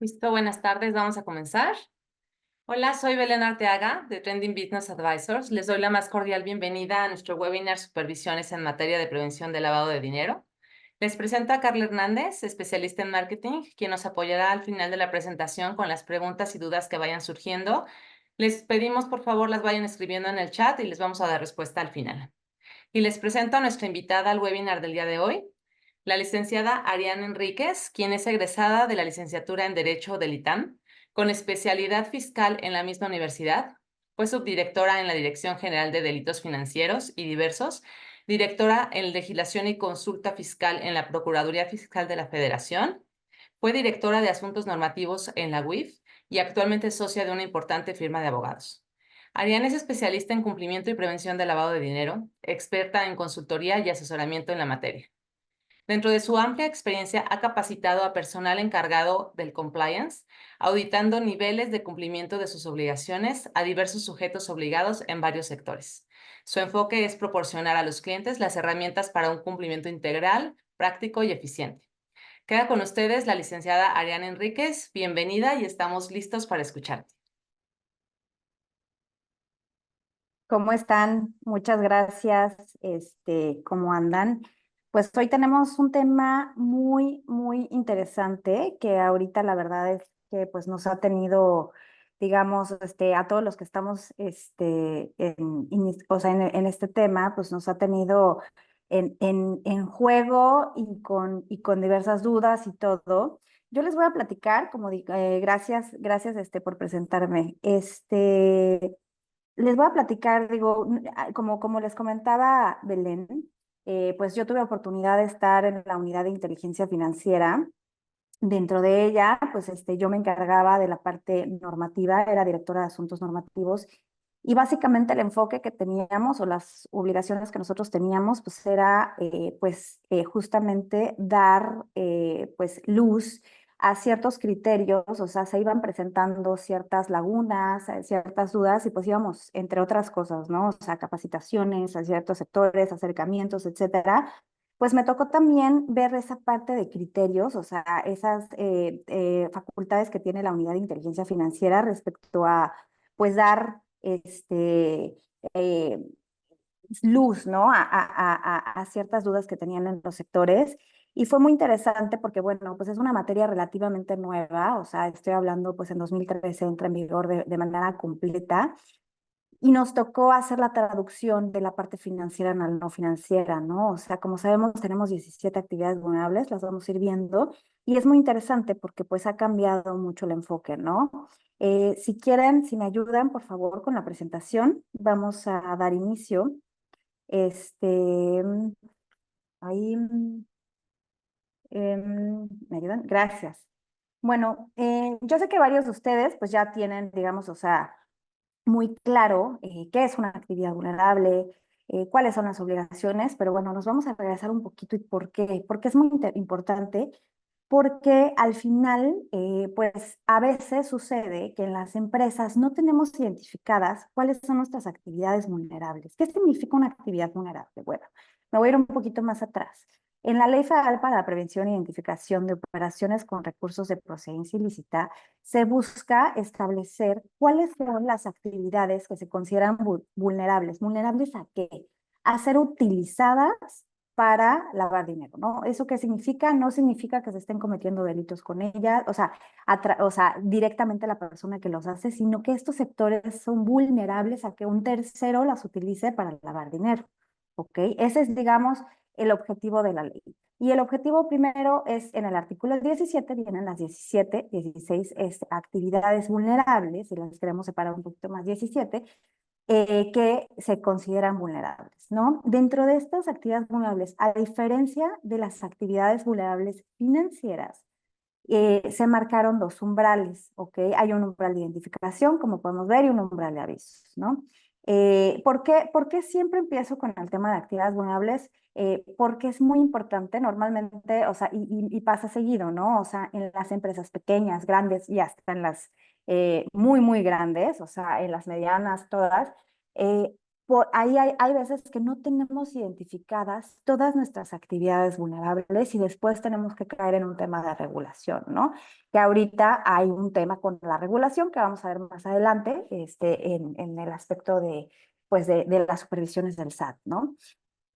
Listo, buenas tardes, vamos a comenzar. Hola, soy Belén Arteaga de Trending Business Advisors. Les doy la más cordial bienvenida a nuestro webinar Supervisiones en materia de prevención de lavado de dinero. Les presento a Carla Hernández, especialista en marketing, quien nos apoyará al final de la presentación con las preguntas y dudas que vayan surgiendo. Les pedimos, por favor, las vayan escribiendo en el chat y les vamos a dar respuesta al final. Y les presento a nuestra invitada al webinar del día de hoy, la licenciada Ariana Enríquez, quien es egresada de la licenciatura en Derecho del ITAM, con especialidad fiscal en la misma universidad. Fue subdirectora en la Dirección General de Delitos Financieros y Diversos, directora en Legislación y Consulta Fiscal en la Procuraduría Fiscal de la Federación. Fue directora de Asuntos Normativos en la UIF y actualmente es socia de una importante firma de abogados. Ariana es especialista en cumplimiento y prevención del lavado de dinero, experta en consultoría y asesoramiento en la materia. Dentro de su amplia experiencia, ha capacitado a personal encargado del compliance, auditando niveles de cumplimiento de sus obligaciones a diversos sujetos obligados en varios sectores. Su enfoque es proporcionar a los clientes las herramientas para un cumplimiento integral, práctico y eficiente. Queda con ustedes la licenciada Ariana Enríquez. Bienvenida y estamos listos para escucharte. ¿Cómo están? Muchas gracias. ¿Cómo andan? Pues hoy tenemos un tema muy interesante que ahorita la verdad es que pues nos ha tenido, digamos, a todos los que estamos, o sea, en este tema, pues nos ha tenido en juego y con diversas dudas y todo. Yo les voy a platicar, gracias, por presentarme. Les voy a platicar, digo, como les comentaba Belén, pues yo tuve oportunidad de estar en la unidad de inteligencia financiera. Dentro de ella, pues yo me encargaba de la parte normativa, era directora de asuntos normativos, y básicamente el enfoque que teníamos o las obligaciones que nosotros teníamos, pues era justamente dar pues luz a ciertos criterios, o sea, se iban presentando ciertas lagunas, ciertas dudas, y pues íbamos, entre otras cosas, ¿no? O sea, capacitaciones a ciertos sectores, acercamientos, etcétera. Pues me tocó también ver esa parte de criterios, o sea, esas facultades que tiene la unidad de inteligencia financiera respecto a, pues, dar eh, luz, ¿no? A ciertas dudas que tenían en los sectores. Y fue muy interesante porque, bueno, pues es una materia relativamente nueva, o sea, estoy hablando, pues en 2013 entra en vigor de manera completa. Y nos tocó hacer la traducción de la parte financiera a la no financiera, ¿no? O sea, como sabemos, tenemos 17 actividades vulnerables, las vamos a ir viendo, y es muy interesante porque pues ha cambiado mucho el enfoque, ¿no? Si quieren, si me ayudan, por favor, con la presentación, vamos a dar inicio. Este, ahí, ¿me ayudan? Gracias. Bueno, yo sé que varios de ustedes pues ya tienen, digamos, o sea, muy claro qué es una actividad vulnerable, cuáles son las obligaciones, pero bueno, nos vamos a regresar un poquito y por qué. Porque es muy importante, porque al final, pues a veces sucede que en las empresas no tenemos identificadas cuáles son nuestras actividades vulnerables. ¿Qué significa una actividad vulnerable? Bueno, me voy a ir un poquito más atrás. En la Ley Federal para la Prevención e Identificación de Operaciones con Recursos de Procedencia Ilícita, se busca establecer cuáles son las actividades que se consideran vulnerables. ¿Vulnerables a qué? A ser utilizadas para lavar dinero, ¿no? ¿Eso qué significa? No significa que se estén cometiendo delitos con ellas, o sea, directamente la persona que los hace, sino que estos sectores son vulnerables a que un tercero las utilice para lavar dinero, ¿ok? Ese es, digamos, el objetivo de la ley. Y el objetivo primero es, en el artículo 17, vienen las 17, 16 actividades vulnerables, y las queremos separar un poquito más, 17, que se consideran vulnerables, ¿no? Dentro de estas actividades vulnerables, a diferencia de las actividades vulnerables financieras, se marcaron dos umbrales, ¿ok? Hay un umbral de identificación, como podemos ver, y un umbral de avisos, ¿no? ¿Por qué siempre empiezo con el tema de actividades vulnerables? Porque es muy importante normalmente, o sea, y pasa seguido, ¿no? O sea, en las empresas pequeñas, grandes y hasta en las muy grandes, o sea, en las medianas, todas, ahí hay veces que no tenemos identificadas todas nuestras actividades vulnerables y después tenemos que caer en un tema de regulación, ¿no? Que ahorita hay un tema con la regulación que vamos a ver más adelante en el aspecto de, pues de las supervisiones del SAT, ¿no?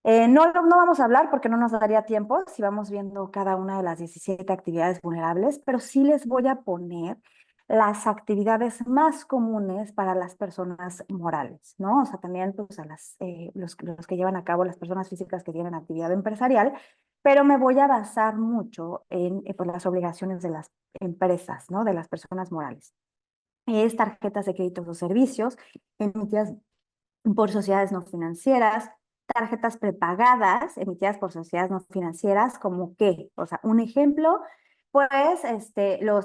No vamos a hablar porque no nos daría tiempo si vamos viendo cada una de las 17 actividades vulnerables, pero sí les voy a poner las actividades más comunes para las personas morales, ¿no? O sea, también pues, los que llevan a cabo las personas físicas que tienen actividad empresarial, pero me voy a basar mucho en pues, las obligaciones de las empresas, ¿no? De las personas morales. Es tarjetas de créditos o servicios emitidas por sociedades no financieras, tarjetas prepagadas emitidas por sociedades no financieras, como qué, o sea, un ejemplo, pues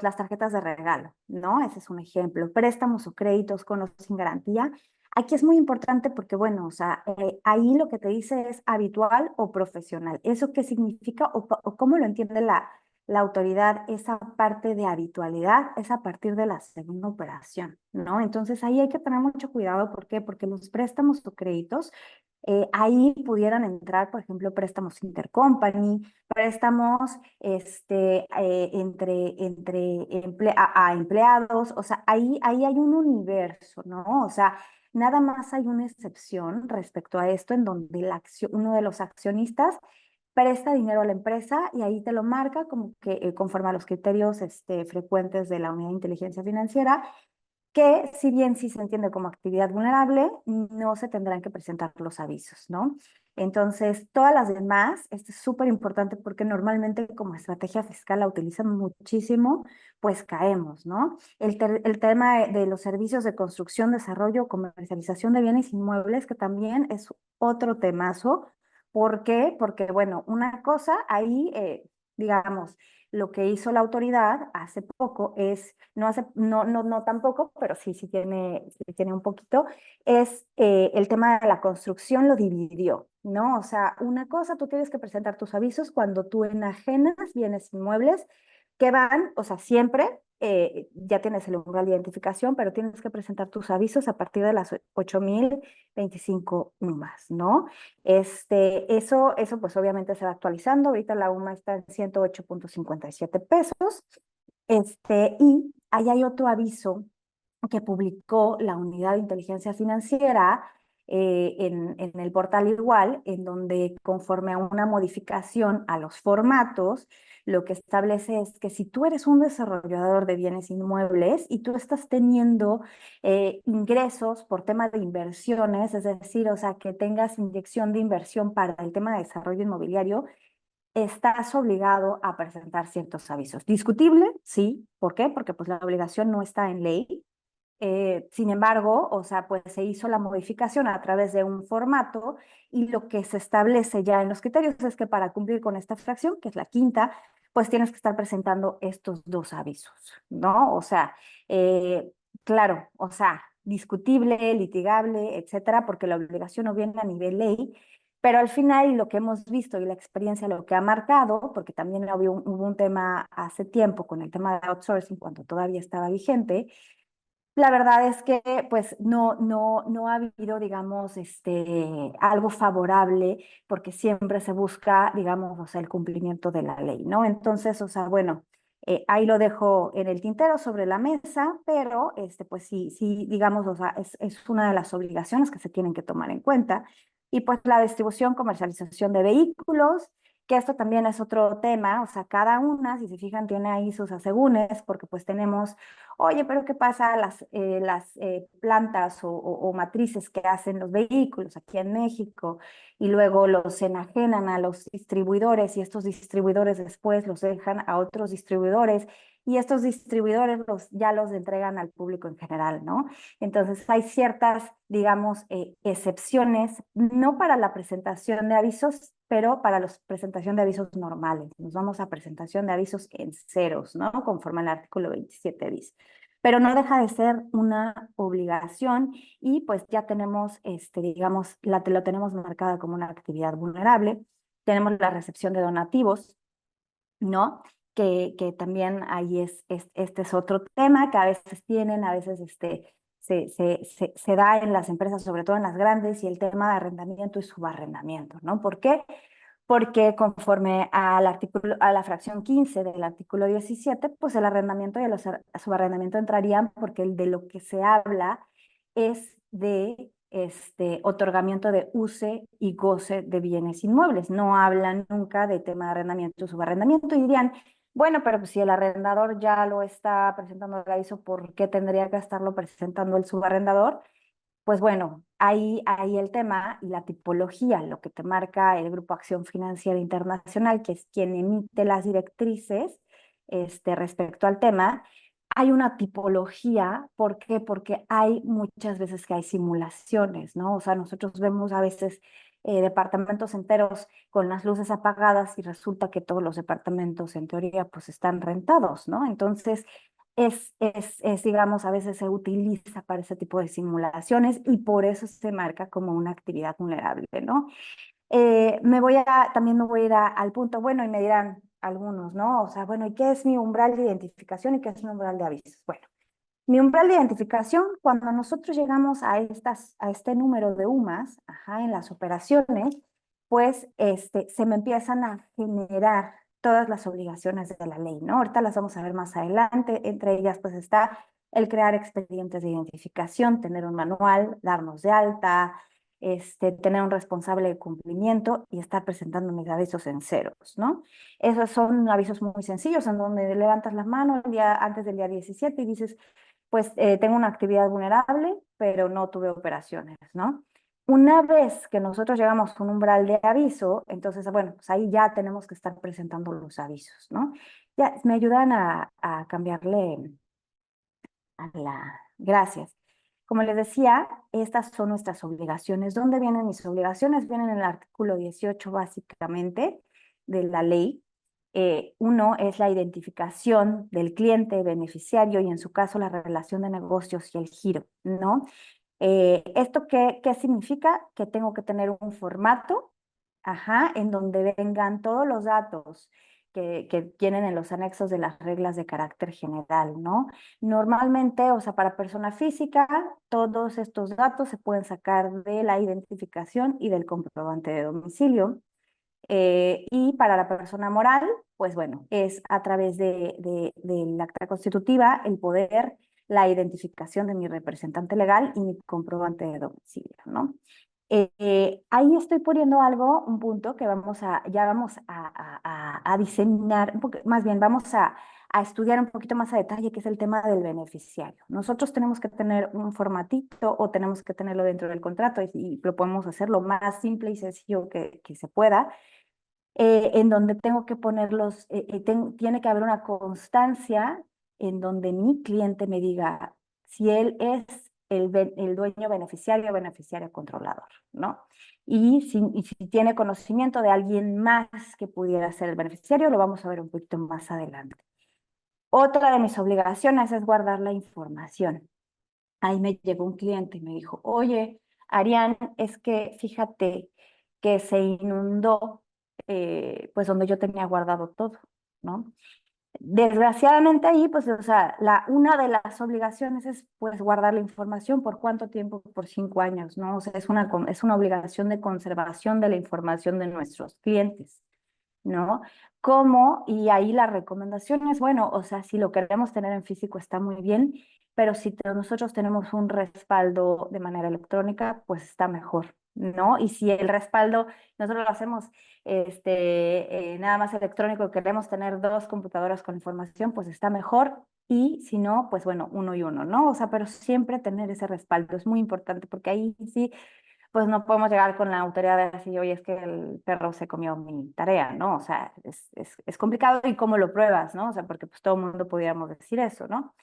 las tarjetas de regalo, ¿no? Ese es un ejemplo. Préstamos o créditos con o sin garantía. Aquí es muy importante porque, bueno, o sea, ahí lo que te dice es habitual o profesional. ¿Eso qué significa o cómo lo entiende la autoridad? Esa parte de habitualidad es a partir de la segunda operación, ¿no? Entonces ahí hay que tener mucho cuidado. ¿Por qué? Porque los préstamos o créditos, ahí pudieran entrar, por ejemplo, préstamos intercompany, préstamos a empleados, o sea, ahí hay un universo, ¿no? O sea, nada más hay una excepción respecto a esto en donde uno de los accionistas presta dinero a la empresa y ahí te lo marca como que conforme a los criterios frecuentes de la unidad de inteligencia financiera, que si bien sí se entiende como actividad vulnerable, no se tendrán que presentar los avisos, ¿no? Entonces, todas las demás, esto es súper importante porque normalmente como estrategia fiscal la utilizan muchísimo, pues caemos, ¿no? El tema de los servicios de construcción, desarrollo, comercialización de bienes inmuebles, que también es otro temazo. ¿Por qué? Porque, bueno, una cosa ahí, digamos, lo que hizo la autoridad hace poco es, no tampoco, pero sí tiene un poquito, es el tema de la construcción lo dividió, ¿no? O sea, una cosa, tú tienes que presentar tus avisos cuando tú enajenas bienes inmuebles que van, o sea, siempre ya tienes el umbral de identificación, pero tienes que presentar tus avisos a partir de las 8,025 UMAS, ¿no? Eso pues obviamente se va actualizando. Ahorita la UMA está en 108,57 pesos. Y ahí hay otro aviso que publicó la Unidad de Inteligencia Financiera en el portal igual, en donde conforme a una modificación a los formatos, lo que establece es que si tú eres un desarrollador de bienes inmuebles y tú estás teniendo ingresos por tema de inversiones, es decir, o sea, que tengas inyección de inversión para el tema de desarrollo inmobiliario, estás obligado a presentar ciertos avisos. Discutible, sí. ¿Por qué? Porque pues la obligación no está en ley. Sin embargo, o sea, pues se hizo la modificación a través de un formato y lo que se establece ya en los criterios es que para cumplir con esta fracción, que es la quinta, pues tienes que estar presentando estos dos avisos, ¿no? O sea, eh, claro, o sea, discutible, litigable, etcétera, porque la obligación no viene a nivel ley, pero al final lo que hemos visto y la experiencia lo que ha marcado, porque también hubo un tema hace tiempo con el tema de outsourcing cuando todavía estaba vigente, la verdad es que pues no ha habido, digamos, algo favorable porque siempre se busca, digamos, o sea, el cumplimiento de la ley, ¿no? Entonces, o sea, bueno, ahí lo dejo en el tintero sobre la mesa, pero pues sí, digamos, o sea, es una de las obligaciones que se tienen que tomar en cuenta. Y pues la distribución, comercialización de vehículos, que esto también es otro tema, o sea, cada una, si se fijan, tiene ahí sus asegúnes, porque pues tenemos. Oye, pero ¿qué pasa las plantas o matrices que hacen los vehículos aquí en México y luego los enajenan a los distribuidores y estos distribuidores después los dejan a otros distribuidores y estos distribuidores ya los entregan al público en general, ¿no? Entonces hay ciertas, digamos, excepciones, no para la presentación de avisos, pero para la presentación de avisos normales. Nos vamos a presentación de avisos en ceros, ¿no? Conforme al artículo 27 bis, pero no deja de ser una obligación y pues ya tenemos, digamos, lo tenemos marcada como una actividad vulnerable. Tenemos la recepción de donativos, ¿no? Que también ahí este es otro tema que a veces tienen, a veces se da en las empresas, sobre todo en las grandes, y el tema de arrendamiento y subarrendamiento, ¿no? ¿Por qué? Porque conforme a la fracción 15 del artículo 17, pues el arrendamiento y el subarrendamiento entrarían porque de lo que se habla es de otorgamiento de use y goce de bienes inmuebles. No hablan nunca de tema de arrendamiento o subarrendamiento y dirían, bueno, pero pues si el arrendador ya lo está presentando el aviso, ¿por qué tendría que estarlo presentando el subarrendador? Pues bueno, ahí el tema y la tipología, lo que te marca el Grupo Acción Financiera Internacional, que es quien emite las directrices respecto al tema, hay una tipología. ¿Por qué? Porque hay muchas veces que hay simulaciones, ¿no? O sea, nosotros vemos a veces departamentos enteros con las luces apagadas y resulta que todos los departamentos en teoría pues están rentados, ¿no? Entonces, digamos, a veces se utiliza para ese tipo de simulaciones y por eso se marca como una actividad vulnerable, ¿no? También me voy a ir al punto, bueno, y me dirán algunos, ¿no? O sea, bueno, ¿y qué es mi umbral de identificación y qué es mi umbral de avisos? Bueno, mi umbral de identificación, cuando nosotros llegamos a este número de UMAS, ajá, en las operaciones, pues se me empiezan a generar todas las obligaciones de la ley, ¿no? Ahorita las vamos a ver más adelante. Entre ellas, pues está el crear expedientes de identificación, tener un manual, darnos de alta, tener un responsable de cumplimiento y estar presentando mis avisos en ceros, ¿no? Esos son avisos muy sencillos en donde levantas las manos el día antes del día 17 y dices, pues tengo una actividad vulnerable, pero no tuve operaciones, ¿no? Una vez que nosotros llegamos a un umbral de aviso, entonces, bueno, pues ahí ya tenemos que estar presentando los avisos, ¿no? Ya, me ayudan a cambiarle a la... Gracias. Como les decía, estas son nuestras obligaciones. ¿Dónde vienen mis obligaciones? Vienen en el artículo 18, básicamente, de la ley. Uno es la identificación del cliente beneficiario y en su caso la relación de negocios y el giro, ¿no? ¿Esto qué significa? Que tengo que tener un formato, ajá, en donde vengan todos los datos que vienen en los anexos de las reglas de carácter general, ¿no? Normalmente, o sea, para persona física, todos estos datos se pueden sacar de la identificación y del comprobante de domicilio. Y para la persona moral, pues bueno, es a través del acta constitutiva el poder, la identificación de mi representante legal y mi comprobante de domicilio, ¿no? Ahí estoy poniendo algo, un punto que ya vamos a diseminar, más bien vamos a estudiar un poquito más a detalle, que es el tema del beneficiario. Nosotros tenemos que tener un formatito o tenemos que tenerlo dentro del contrato y lo podemos hacer lo más simple y sencillo que se pueda, en donde tengo que ponerlos, tiene que haber una constancia en donde mi cliente me diga si él es el dueño beneficiario o beneficiario controlador, ¿no? Y si tiene conocimiento de alguien más que pudiera ser el beneficiario, lo vamos a ver un poquito más adelante. Otra de mis obligaciones es guardar la información. Ahí me llegó un cliente y me dijo, oye, Arián, es que fíjate que se inundó, pues donde yo tenía guardado todo, ¿no? Desgraciadamente ahí, pues, o sea, una de las obligaciones es, pues, guardar la información. ¿Por cuánto tiempo? Por 5 años, ¿no? O sea, es una obligación de conservación de la información de nuestros clientes, ¿no? ¿Cómo? Y ahí la recomendación es, bueno, o sea, si lo queremos tener en físico está muy bien, pero si nosotros tenemos un respaldo de manera electrónica, pues está mejor, ¿no? Y si el respaldo nosotros lo hacemos nada más electrónico, queremos tener dos computadoras con información, pues está mejor. Y si no, pues bueno, uno y uno, ¿no? O sea, pero siempre tener ese respaldo es muy importante porque ahí sí pues no podemos llegar con la autoridad de decir, oye, es que el perro se comió mi tarea, ¿no? O sea, es complicado y cómo lo pruebas, ¿no? O sea, porque pues todo el mundo podríamos decir eso, ¿no?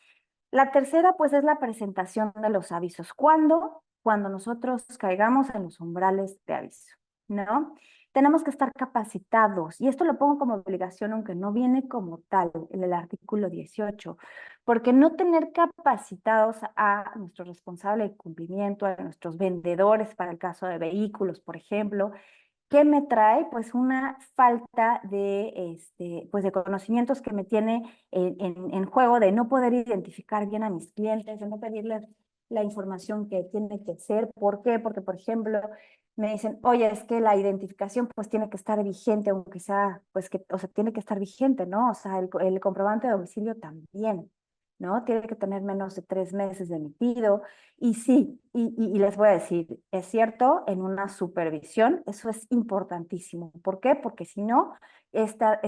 La tercera, pues, es la presentación de los avisos. ¿Cuándo? Cuando nosotros caigamos en los umbrales de aviso, ¿no? Tenemos que estar capacitados, y esto lo pongo como obligación, aunque no viene como tal en el artículo 18, porque no tener capacitados a nuestro responsable de cumplimiento, a nuestros vendedores para el caso de vehículos, por ejemplo, ¿qué me trae? Pues una falta pues de conocimientos que me tiene en juego de no poder identificar bien a mis clientes, de no pedirles la información que tiene que ser. ¿Por qué? Porque, por ejemplo, me dicen, oye, es que la identificación pues tiene que estar vigente, aunque sea, pues que, o sea, tiene que estar vigente, ¿no? O sea, el comprobante de domicilio también, ¿no? Tiene que tener menos de 3 meses de emitido. Y sí, y les voy a decir, es cierto, en una supervisión, eso es importantísimo. ¿Por qué? Porque si no, esta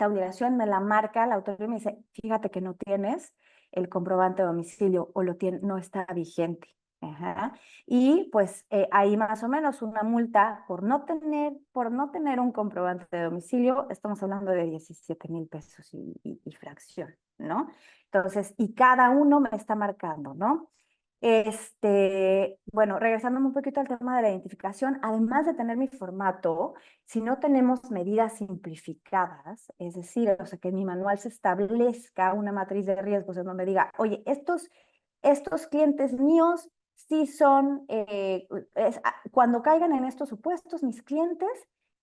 obligación me la marca la autoridad y me dice, fíjate que no tienes el comprobante de domicilio o no está vigente. Ajá. Y pues ahí más o menos una multa por no tener un comprobante de domicilio, estamos hablando de 17,000 pesos y fracción, ¿no? Entonces, y cada uno me está marcando, ¿no? Bueno, regresándome un poquito al tema de la identificación, además de tener mi formato, si no tenemos medidas simplificadas, es decir, o sea, que en mi manual se establezca una matriz de riesgos en donde diga, oye, estos clientes míos sí son, cuando caigan en estos supuestos, mis clientes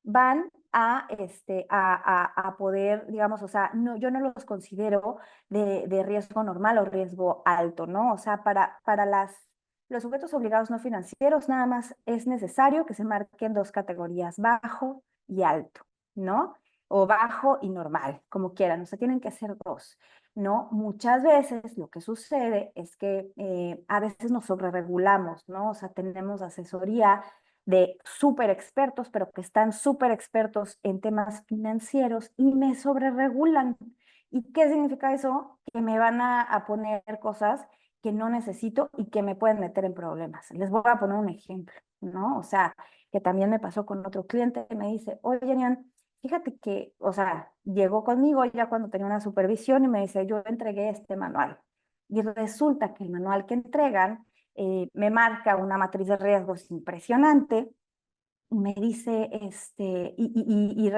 van a poder, digamos, o sea, no, yo no los considero de riesgo normal o riesgo alto, ¿no? O sea, para los sujetos obligados no financieros, nada más es necesario que se marquen dos categorías, bajo y alto, ¿no? O bajo y normal, como quieran, o sea, tienen que ser dos, ¿no? Muchas veces lo que sucede es que a veces nos sobreregulamos, ¿no? O sea, tenemos asesoría de súper expertos, pero que están súper expertos en temas financieros y me sobreregulan. ¿Y qué significa eso? Que me van a poner cosas que no necesito y que me pueden meter en problemas. Les voy a poner un ejemplo, ¿no? O sea, que también me pasó con otro cliente que me dice, oye, Nian, fíjate que, o sea, llegó conmigo ya cuando tenía una supervisión y me dice, yo entregué este manual. Y resulta que el manual que entregan me marca una matriz de riesgos impresionante, me dice, y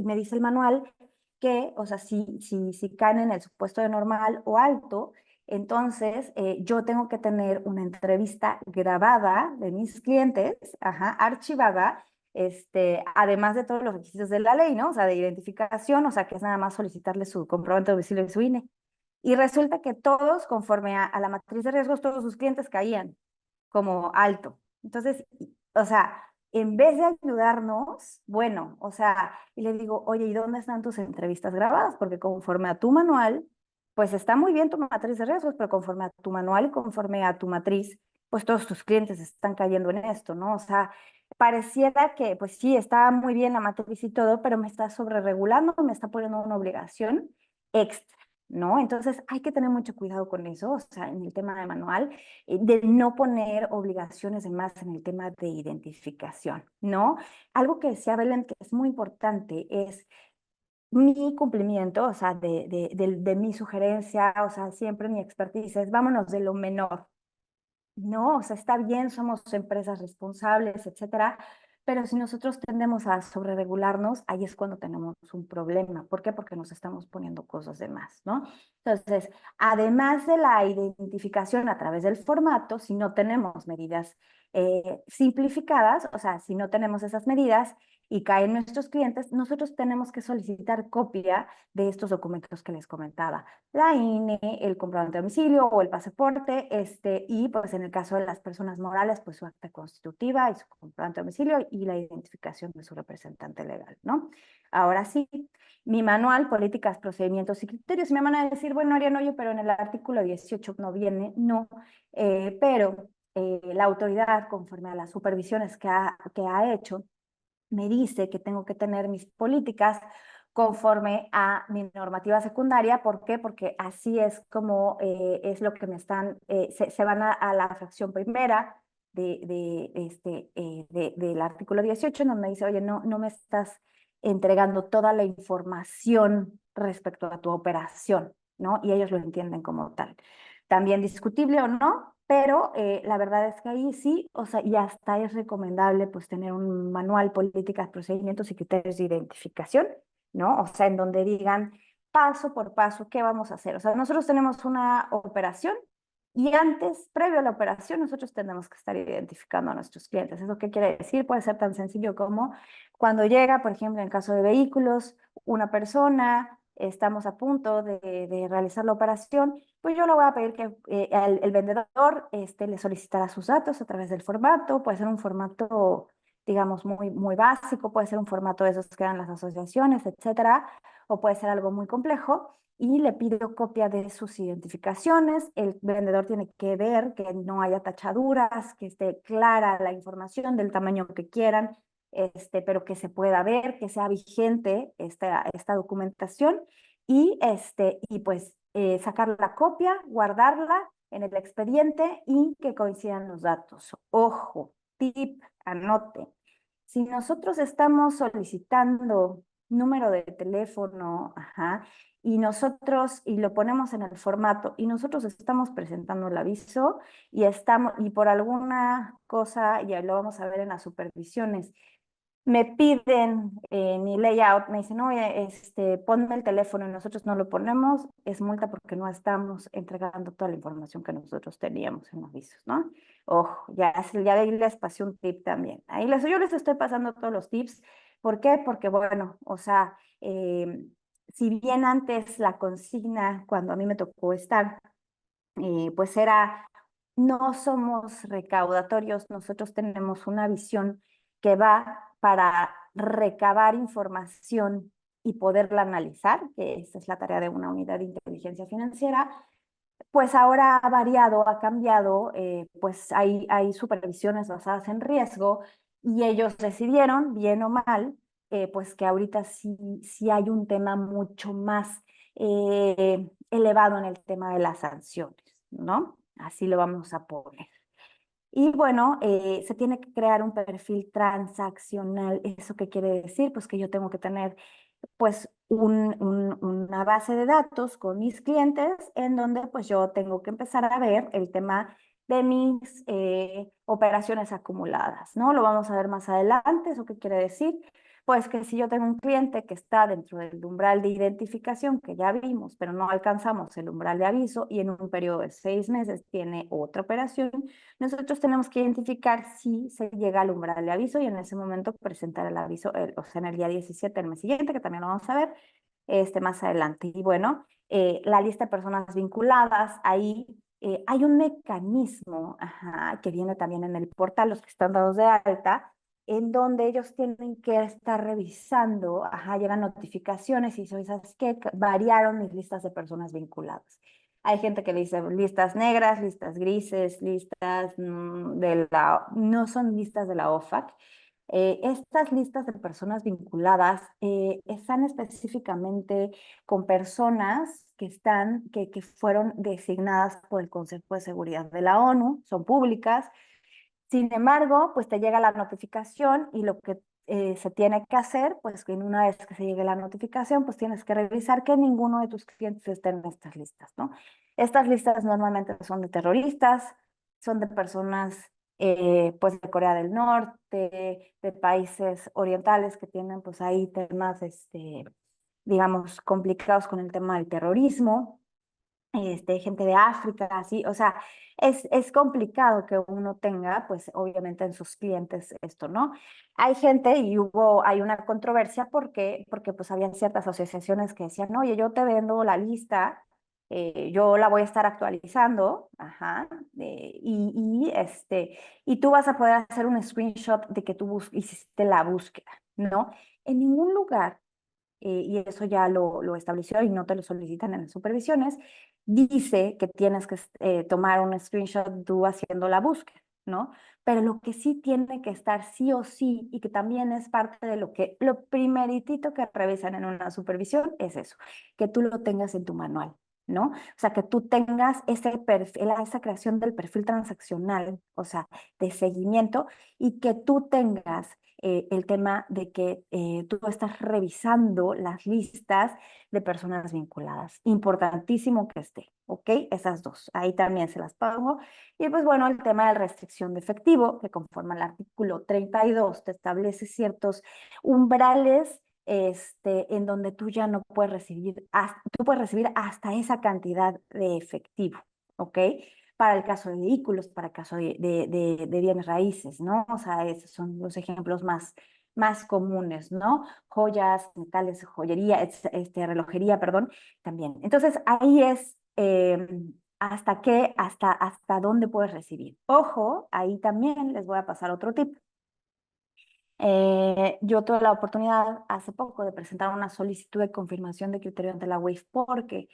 me dice el manual que, o sea, si caen en el supuesto de normal o alto, entonces yo tengo que tener una entrevista grabada de mis clientes, ajá, archivada, además de todos los requisitos de la ley, ¿no? O sea, de identificación, o sea, que es nada más solicitarle su comprobante de domicilio y su INE. Y resulta que todos, conforme a la matriz de riesgos, todos sus clientes caían como alto. Entonces, o sea, en vez de ayudarnos, bueno, o sea, y le digo, oye, ¿y dónde están tus entrevistas grabadas? Porque conforme a tu manual, pues está muy bien tu matriz de riesgos, pero conforme a tu manual y conforme a tu matriz, pues todos tus clientes están cayendo en esto, ¿no? O sea, pareciera que, pues sí, está muy bien la matriz y todo, pero me está sobreregulando, me está poniendo una obligación extra, ¿no? Entonces hay que tener mucho cuidado con eso, o sea, en el tema de manual, de no poner obligaciones de más en el tema de identificación, ¿no? Algo que decía Belén que es muy importante es mi cumplimiento, o sea, de mi sugerencia, o sea, siempre mi expertise es vámonos de lo menor, no, o sea, está bien, somos empresas responsables, etcétera, pero si nosotros tendemos a sobreregularnos, ahí es cuando tenemos un problema. ¿Por qué? Porque nos estamos poniendo cosas de más, ¿no? Entonces, además de la identificación a través del formato, si no tenemos medidas simplificadas, o sea, si no tenemos esas medidas y caen nuestros clientes, nosotros tenemos que solicitar copia de estos documentos que les comentaba, la INE, el comprobante de domicilio o el pasaporte, y pues en el caso de las personas morales, pues su acta constitutiva y su comprobante de domicilio y la identificación de su representante legal, ¿no? Ahora sí, mi manual, políticas, procedimientos y criterios, me van a decir, bueno, Ariana, oye, pero en el artículo 18 no viene, no, pero la autoridad, conforme a las supervisiones que ha hecho, me dice que tengo que tener mis políticas conforme a mi normativa secundaria. ¿Por qué? Porque así es como es lo que me están, se van a la fracción primera del artículo 18, donde me dice, oye, no me estás entregando toda la información respecto a tu operación, ¿no? Y ellos lo entienden como tal. También discutible o no, pero la verdad es que ahí sí, o sea, y hasta es recomendable pues tener un manual, políticas, procedimientos y criterios de identificación, ¿no? O sea, en donde digan paso por paso qué vamos a hacer. O sea, nosotros tenemos una operación y antes, previo a la operación, nosotros tenemos que estar identificando a nuestros clientes. ¿Eso qué quiere decir? Puede ser tan sencillo como cuando llega, por ejemplo, en caso de vehículos, una persona estamos a punto de realizar la operación, pues yo le voy a pedir que el vendedor le solicitará sus datos a través del formato, puede ser un formato, digamos, muy básico, puede ser un formato de esos que dan las asociaciones, etcétera, o puede ser algo muy complejo. Y le pido copia de sus identificaciones. El vendedor tiene que ver que no haya tachaduras, que esté clara la información del tamaño que quieran, pero que se pueda ver, que sea vigente esta documentación y pues sacar la copia, guardarla en el expediente y que coincidan los datos. Ojo, tip, anote. Si nosotros estamos solicitando número de teléfono, ajá, y lo ponemos en el formato, y nosotros estamos presentando el aviso, y por alguna cosa, ya lo vamos a ver en las supervisiones, me piden mi layout, me dicen, oye, ponme el teléfono y nosotros no lo ponemos, es multa porque no estamos entregando toda la información que nosotros teníamos en avisos, ¿no? Ojo, ya de ahí les pasé un tip también. Yo les estoy pasando todos los tips. ¿Por qué? Porque, bueno, o sea, si bien antes la consigna, cuando a mí me tocó estar, pues era, no somos recaudatorios, nosotros tenemos una visión que va para recabar información y poderla analizar, que esa es la tarea de una unidad de inteligencia financiera. Pues ahora ha variado, ha cambiado, pues hay supervisiones basadas en riesgo y ellos decidieron, bien o mal, pues que ahorita sí hay un tema mucho más elevado en el tema de las sanciones, ¿no? Así lo vamos a poner. Y bueno, se tiene que crear un perfil transaccional. ¿Eso qué quiere decir? Pues que yo tengo que tener pues una base de datos con mis clientes en donde pues yo tengo que empezar a ver el tema de mis operaciones acumuladas, ¿no? Lo vamos a ver más adelante. ¿Eso qué quiere decir? Pues que si yo tengo un cliente que está dentro del umbral de identificación que ya vimos, pero no alcanzamos el umbral de aviso y en un periodo de 6 meses tiene otra operación, nosotros tenemos que identificar si se llega al umbral de aviso y en ese momento presentar el aviso, o sea, en el día 17 del mes siguiente, que también lo vamos a ver más adelante. Y bueno, la lista de personas vinculadas, ahí hay un mecanismo, ajá, que viene también en el portal, los que están dados de alta, en donde ellos tienen que estar revisando, ajá, llegan notificaciones y dicen, ¿sabes qué? Variaron mis listas de personas vinculadas. Hay gente que le dice listas negras, listas grises, listas no son listas de la OFAC. Estas listas de personas vinculadas están específicamente con personas que fueron designadas por el Consejo de Seguridad de la ONU, son públicas. Sin embargo, pues te llega la notificación y lo que se tiene que hacer, pues que una vez que se llegue la notificación, pues tienes que revisar que ninguno de tus clientes esté en estas listas, ¿no? Estas listas normalmente son de terroristas, son de personas, pues de Corea del Norte, de países orientales que tienen pues ahí temas, digamos, complicados con el tema del terrorismo, gente de África, así, o sea, es complicado que uno tenga, pues obviamente en sus clientes esto, ¿no? Hay gente y hay una controversia porque pues habían ciertas asociaciones que decían, oye, yo te vendo la lista, yo la voy a estar actualizando, ajá, y tú vas a poder hacer un screenshot de que tú hiciste la búsqueda, ¿no? En ningún lugar y eso ya lo estableció y no te lo solicitan en las supervisiones, dice que tienes que tomar un screenshot tú haciendo la búsqueda, ¿no? Pero lo que sí tiene que estar sí o sí y que también es parte de lo primeritito que revisan en una supervisión es eso, que tú lo tengas en tu manual. ¿No? O sea, que tú tengas ese perfil, esa creación del perfil transaccional, o sea, de seguimiento, y que tú tengas el tema de que tú estás revisando las listas de personas vinculadas. Importantísimo que esté, ¿ok? Esas dos, ahí también se las pongo. Y pues bueno, el tema de restricción de efectivo, que conforme al artículo 32 te establece ciertos umbrales en donde tú ya no puedes tú puedes recibir hasta esa cantidad de efectivo, ¿ok? Para el caso de vehículos, para el caso de bienes raíces, ¿no? O sea, esos son los ejemplos más más comunes, ¿no? Joyas, metales, joyería, relojería, perdón, también. Entonces, ahí es hasta dónde puedes recibir. Ojo, ahí también les voy a pasar otro tip. Yo tuve la oportunidad hace poco de presentar una solicitud de confirmación de criterio ante la UIF porque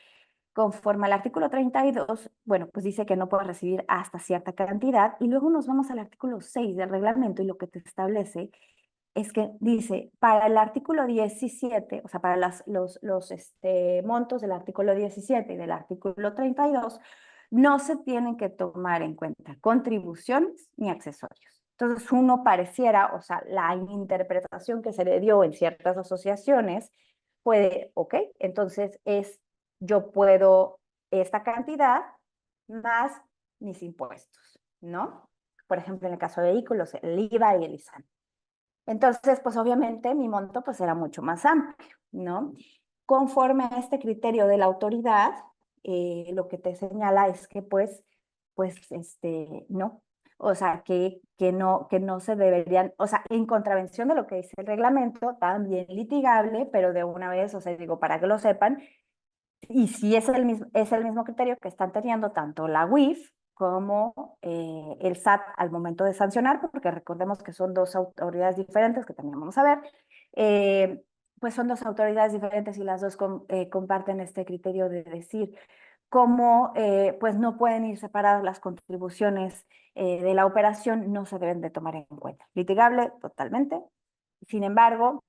conforme al artículo 32, bueno, pues dice que no puedes recibir hasta cierta cantidad y luego nos vamos al artículo 6 del reglamento y lo que te establece es que dice, para el artículo 17, o sea, para los montos del artículo 17 y del artículo 32, no se tienen que tomar en cuenta contribuciones ni accesorios. Entonces, uno pareciera, o sea, la interpretación que se le dio en ciertas asociaciones puede, ok, entonces yo puedo esta cantidad más mis impuestos, ¿no? Por ejemplo, en el caso de vehículos, el IVA y el ISAN. Entonces, pues obviamente mi monto pues era mucho más amplio, ¿no? Conforme a este criterio de la autoridad, lo que te señala es que no, o sea, que no se deberían, o sea, en contravención de lo que dice el reglamento, también litigable, pero de una vez, o sea, digo, para que lo sepan, y si es el mismo criterio que están teniendo tanto la UIF como el SAT al momento de sancionar, porque recordemos que son dos autoridades diferentes, que también vamos a ver, eh, pues son dos autoridades diferentes y las dos comparten este criterio de decir cómo pues no pueden ir separadas las contribuciones de la operación, no se deben de tomar en cuenta. Litigable totalmente. Sin embargo,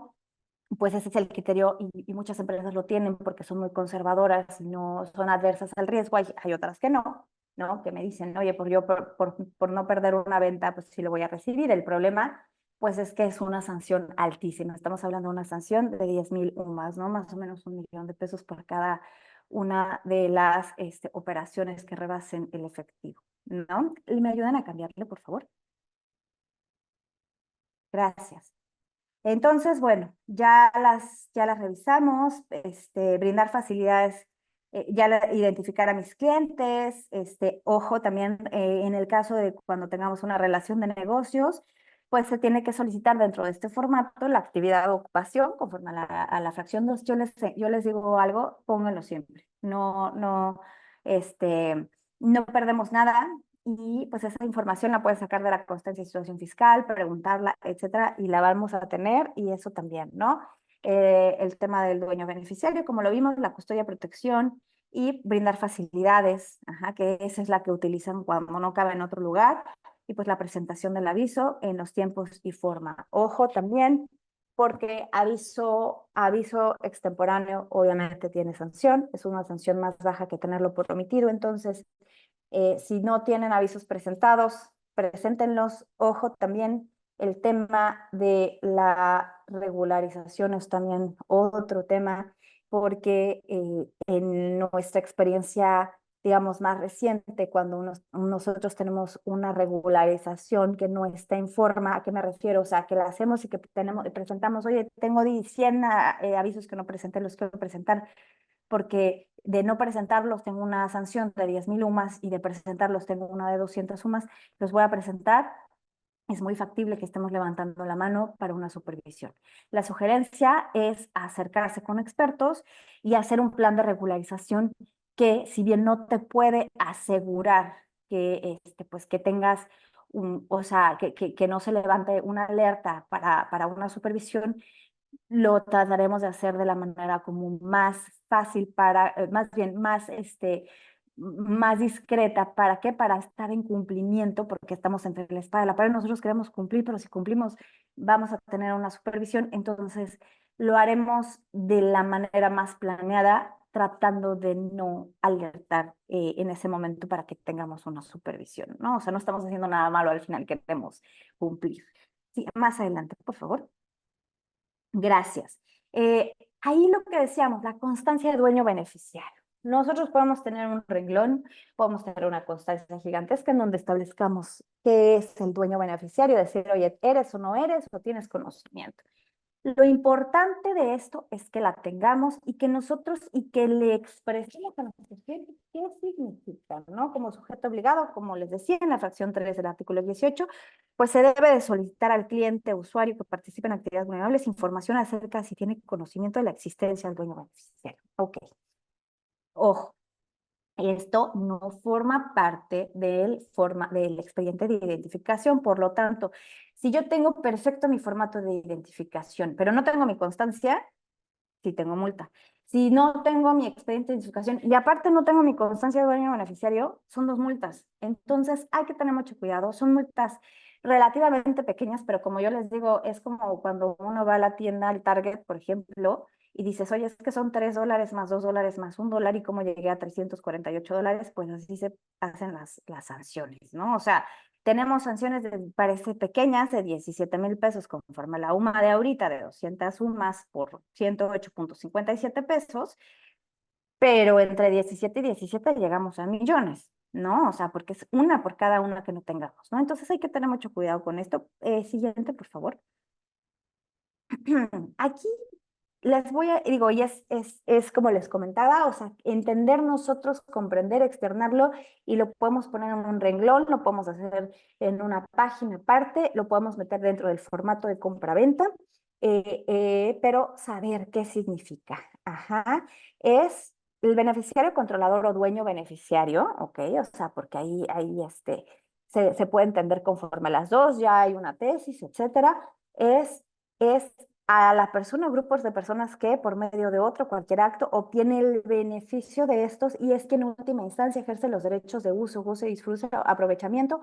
pues ese es el criterio y muchas empresas lo tienen porque son muy conservadoras y no son adversas al riesgo. Hay otras que no, ¿no? Que me dicen, oye, por no perder una venta, pues sí lo voy a recibir. El problema, pues es que es una sanción altísima. Estamos hablando de una sanción de 10,000 UMAS, ¿no? Más o menos 1,000,000 de pesos por cada una de las operaciones que rebasen el efectivo, ¿no? ¿Y me ayudan a cambiarle, por favor? Gracias. Entonces, bueno, ya las revisamos, brindar facilidades, identificar a mis clientes, ojo, también en el caso de cuando tengamos una relación de negocios, pues se tiene que solicitar dentro de este formato la actividad de ocupación conforme a la fracción 2. Yo les digo algo, pónganlo siempre. Este, no perdemos nada, y pues esa información la puedes sacar de la constancia de situación fiscal, preguntarla, etcétera, y la vamos a tener, y eso también, ¿no? El tema del dueño beneficiario, como lo vimos, la custodia, protección y brindar facilidades, ajá, que esa es la que utilizan cuando no cabe en otro lugar, y pues la presentación del aviso en los tiempos y forma. Ojo también, porque aviso extemporáneo obviamente tiene sanción, es una sanción más baja que tenerlo por omitido, entonces si no tienen avisos presentados, preséntenlos. Ojo, también el tema de la regularización es también otro tema, porque en nuestra experiencia, digamos, más reciente, cuando nosotros tenemos una regularización que no está en forma, ¿a qué me refiero? O sea, que la hacemos y que presentamos, oye, tengo 100 avisos que no presenté, los quiero presentar porque de no presentarlos tengo una sanción de 10,000 UMAS y de presentarlos tengo una de 200 UMAS, los voy a presentar. Es muy factible que estemos levantando la mano para una supervisión. La sugerencia es acercarse con expertos y hacer un plan de regularización que, si bien no te puede asegurar pues que tengas o sea, que no se levante una alerta para una supervisión, lo trataremos de hacer de la manera como más fácil más bien, más discreta. ¿Para qué? Para estar en cumplimiento, porque estamos entre la espada y la pared. Nosotros queremos cumplir, pero si cumplimos, vamos a tener una supervisión. Entonces, lo haremos de la manera más planeada, tratando de no alertar en ese momento para que tengamos una supervisión, ¿no? O sea, no estamos haciendo nada malo, al final queremos cumplir. Sí, más adelante, por favor. Gracias. Ahí lo que decíamos, la constancia de dueño beneficiario. Nosotros podemos tener un renglón, podemos tener una constancia gigantesca en donde establezcamos qué es el dueño beneficiario, decir, oye, eres o no eres, o tienes conocimiento. Lo importante de esto es que la tengamos y que nosotros y que le expresemos a nuestros clientes qué significa, ¿no? Como sujeto obligado, como les decía en la fracción 3 del artículo 18, pues se debe de solicitar al cliente usuario que participe en actividades vulnerables información acerca de si tiene conocimiento de la existencia del dueño beneficiario. Ok, ojo. Esto no forma parte del expediente de identificación, por lo tanto, si yo tengo perfecto mi formato de identificación, pero no tengo mi constancia, sí tengo multa. Si no tengo mi expediente de identificación y aparte no tengo mi constancia de dueño beneficiario, son 2 multas. Entonces hay que tener mucho cuidado. Son multas relativamente pequeñas, pero como yo les digo, es como cuando uno va a la tienda, al Target, por ejemplo, y dices, oye, es que son $3 más $2 más $1 y como llegué a $348, pues así se hacen las sanciones, ¿no? O sea, tenemos sanciones, parece pequeñas, de 17,000 pesos, conforme a la UMA de ahorita, de 200 UMAS por 108,57 pesos, pero entre 17 y 17 llegamos a millones, ¿no? O sea, porque es una por cada una que no tengamos, ¿no? Entonces hay que tener mucho cuidado con esto. Siguiente, por favor. Aquí les voy a, digo, y es como les comentaba, o sea, entender nosotros, comprender, externarlo, y lo podemos poner en un renglón, lo podemos hacer en una página aparte, lo podemos meter dentro del formato de compra-venta, pero saber qué significa. Ajá, es el beneficiario controlador o dueño beneficiario, ¿ok? O sea, porque ahí se puede entender conforme a las dos, ya hay una tesis, etcétera. Es a la persona o grupos de personas que por medio de otro cualquier acto obtiene el beneficio de estos y es quien en última instancia ejerce los derechos de uso, goce, disfrute, aprovechamiento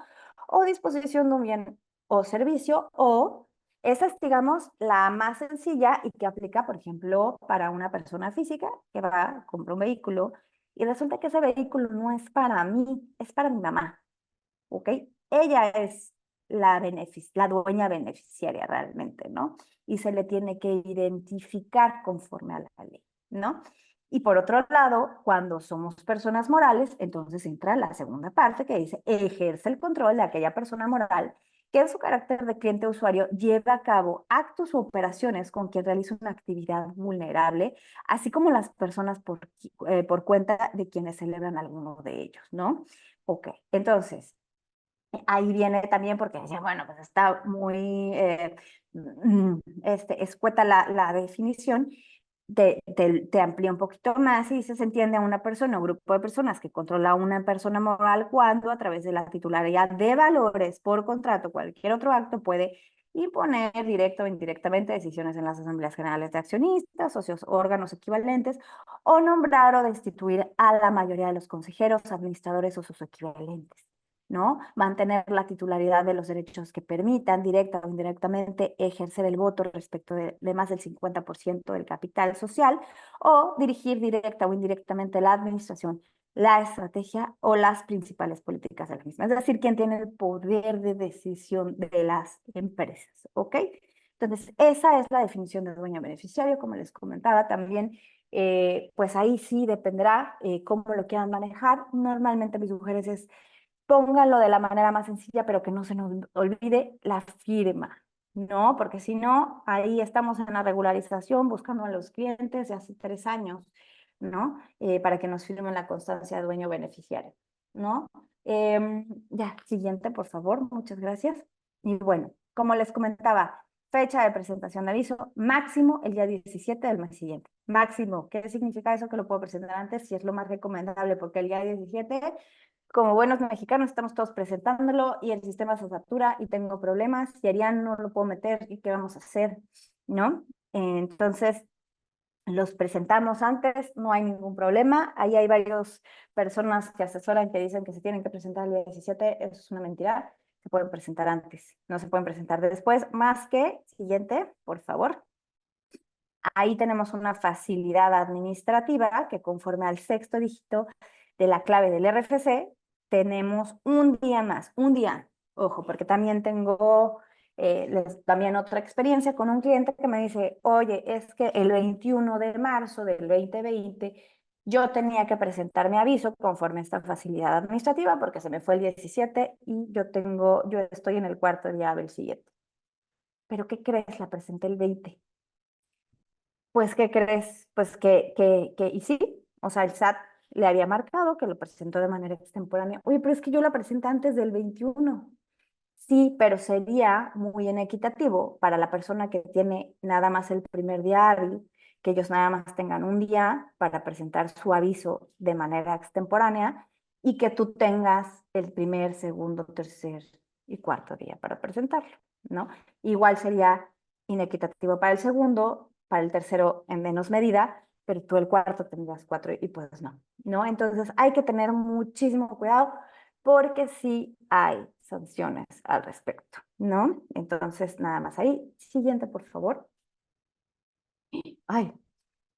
o disposición de un bien o servicio, o esa es, digamos, la más sencilla y que aplica, por ejemplo, para una persona física que va, compra un vehículo y resulta que ese vehículo no es para mí, es para mi mamá. ¿Ok? Ella es la dueña beneficiaria realmente, ¿no? Y se le tiene que identificar conforme a la ley, ¿no? Y por otro lado, cuando somos personas morales, entonces entra la segunda parte que dice, ejerce el control de aquella persona moral que en su carácter de cliente usuario lleva a cabo actos u operaciones con quien realiza una actividad vulnerable, así como las personas por cuenta de quienes celebran alguno de ellos, ¿no? Ok, entonces, ahí viene también porque dice, bueno, pues está muy escueta la definición, te amplía un poquito más y dice, se entiende a una persona o grupo de personas que controla a una persona moral cuando a través de la titularidad de valores por contrato, cualquier otro acto puede imponer directo o indirectamente decisiones en las asambleas generales de accionistas, socios, órganos equivalentes, o nombrar o destituir a la mayoría de los consejeros, administradores o sus equivalentes. ¿No? Mantener la titularidad de los derechos que permitan, directa o indirectamente, ejercer el voto respecto de más del 50% del capital social, o dirigir directa o indirectamente la administración, la estrategia o las principales políticas de la misma. Es decir, quien tiene el poder de decisión de las empresas, ¿ok? Entonces, esa es la definición de dueño beneficiario, como les comentaba también. Pues ahí sí dependerá cómo lo quieran manejar. Normalmente mis mujeres es pónganlo de la manera más sencilla, pero que no se nos olvide la firma, ¿no? Porque si no, ahí estamos en la regularización buscando a los clientes de hace 3 años, ¿no? Para que nos firmen la constancia de dueño beneficiario, ¿no? Ya, siguiente, por favor, muchas gracias. Y bueno, como les comentaba, fecha de presentación de aviso, máximo el día 17 del mes siguiente. Máximo, ¿qué significa eso? Que lo puedo presentar antes, si es lo más recomendable, porque el día 17 como buenos mexicanos estamos todos presentándolo y el sistema se satura y tengo problemas y Arián no lo puedo meter y qué vamos a hacer, ¿no? Entonces, los presentamos antes, no hay ningún problema. Ahí hay varias personas que asesoran que dicen que se tienen que presentar el día 17, eso es una mentira, se pueden presentar antes, no se pueden presentar después, más que, siguiente, por favor. Ahí tenemos una facilidad administrativa que conforme al sexto dígito de la clave del RFC, tenemos un día más, un día. Ojo, porque también tengo también otra experiencia con un cliente que me dice, oye, es que el 21 de marzo del 2020 yo tenía que presentar mi aviso conforme a esta facilidad administrativa porque se me fue el 17 y yo estoy en el cuarto día del siguiente. ¿Pero qué crees? La presenté el 20. pues, ¿qué crees? Pues y sí, o sea, el SAT le había marcado que lo presentó de manera extemporánea. Oye, pero es que yo la presenté antes del 21. Sí, pero sería muy inequitativo para la persona que tiene nada más el primer día hábil, que ellos nada más tengan un día para presentar su aviso de manera extemporánea y que tú tengas el primer, segundo, tercer y cuarto día para presentarlo, ¿no? Igual sería inequitativo para el segundo, para el tercero en menos medida, pero tú el cuarto tendrías cuatro y pues no, ¿no? Entonces hay que tener muchísimo cuidado porque sí hay sanciones al respecto, ¿no? Entonces, nada más ahí. Siguiente, por favor. Ay,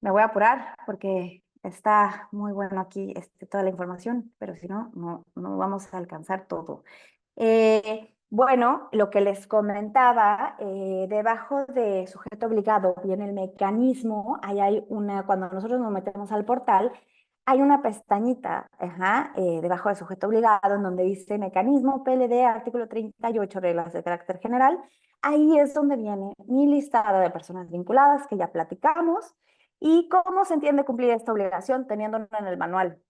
me voy a apurar porque está muy bueno aquí toda la información, pero si no, no vamos a alcanzar todo. Bueno, lo que les comentaba, debajo de sujeto obligado viene el mecanismo, ahí hay una, cuando nosotros nos metemos al portal, hay una pestañita, ajá, debajo de sujeto obligado, en donde dice mecanismo PLD, artículo 38, reglas de carácter general. Ahí es donde viene mi listado de personas vinculadas, que ya platicamos, y cómo se entiende cumplir esta obligación teniéndolo en el manual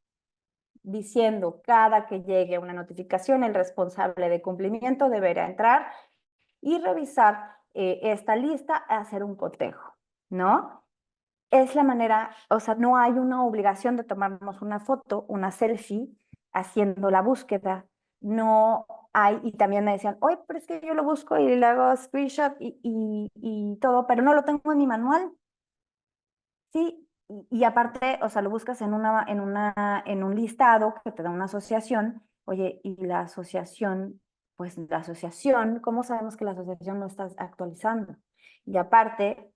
diciendo cada que llegue una notificación, el responsable de cumplimiento deberá entrar y revisar esta lista, hacer un cotejo, ¿no? Es la manera, o sea, no hay una obligación de tomarnos una foto, una selfie, haciendo la búsqueda. No hay, y también me decían, oye, pero es que yo lo busco y le hago screenshot y todo, pero no lo tengo en mi manual. Sí, y aparte, o sea, lo buscas en un listado que te da una asociación. Oye, y la asociación, pues la asociación, ¿cómo sabemos que la asociación no está actualizando? Y aparte,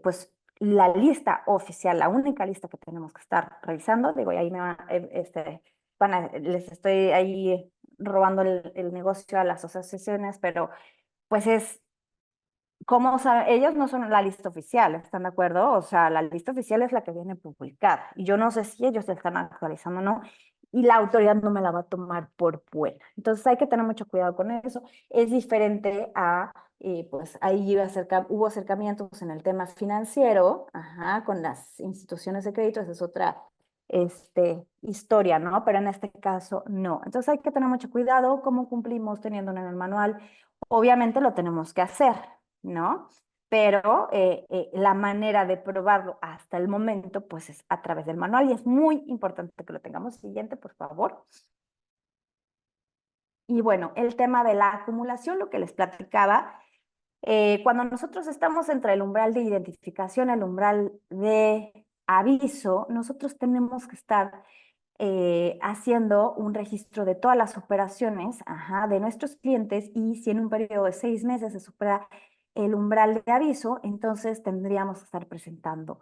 pues la lista oficial, la única lista que tenemos que estar revisando, digo, y ahí les estoy ahí robando el negocio a las asociaciones, pero pues es ¿cómo saben? Ellos no son la lista oficial, ¿están de acuerdo? O sea, la lista oficial es la que viene publicada. Y yo no sé si ellos la están actualizando o no. Y la autoridad no me la va a tomar por buena. Entonces hay que tener mucho cuidado con eso. Es diferente a, pues ahí hubo acercamientos en el tema financiero, ajá, con las instituciones de crédito, esa es otra historia, ¿no? Pero en este caso no. Entonces hay que tener mucho cuidado cómo cumplimos teniéndolo en el manual. Obviamente lo tenemos que hacer, ¿no? Pero la manera de probarlo hasta el momento, pues es a través del manual y es muy importante que lo tengamos. Siguiente, por favor. Y bueno, el tema de la acumulación, lo que les platicaba, cuando nosotros estamos entre el umbral de identificación, el umbral de aviso, nosotros tenemos que estar haciendo un registro de todas las operaciones, ajá, de nuestros clientes y si en un periodo de 6 meses se supera el umbral de aviso, entonces tendríamos que estar presentando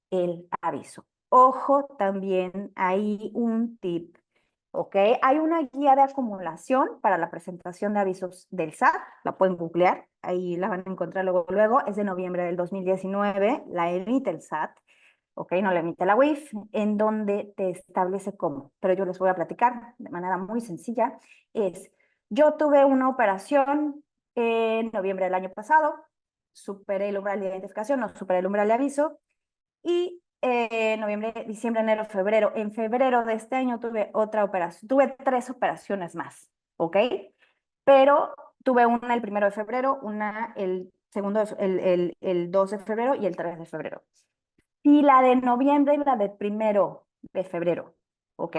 el aviso. Ojo, también hay un tip, ¿ok? Hay una guía de acumulación para la presentación de avisos del SAT, la pueden googlear, ahí la van a encontrar luego, es de noviembre del 2019, la emite el SAT, ¿ok? No la emite la UIF, en donde te establece cómo, pero yo les voy a platicar de manera muy sencilla, yo tuve una operación en noviembre del año pasado, superé el umbral de identificación, no superé el umbral de aviso, y noviembre, diciembre, enero, febrero. En febrero de este año tuve otra operación, tuve 3 operaciones más, ¿ok? Pero tuve una el 1 de febrero, una el segundo, el 2 de febrero y el 3 de febrero. Y la de noviembre y la de 1 de febrero, ¿ok?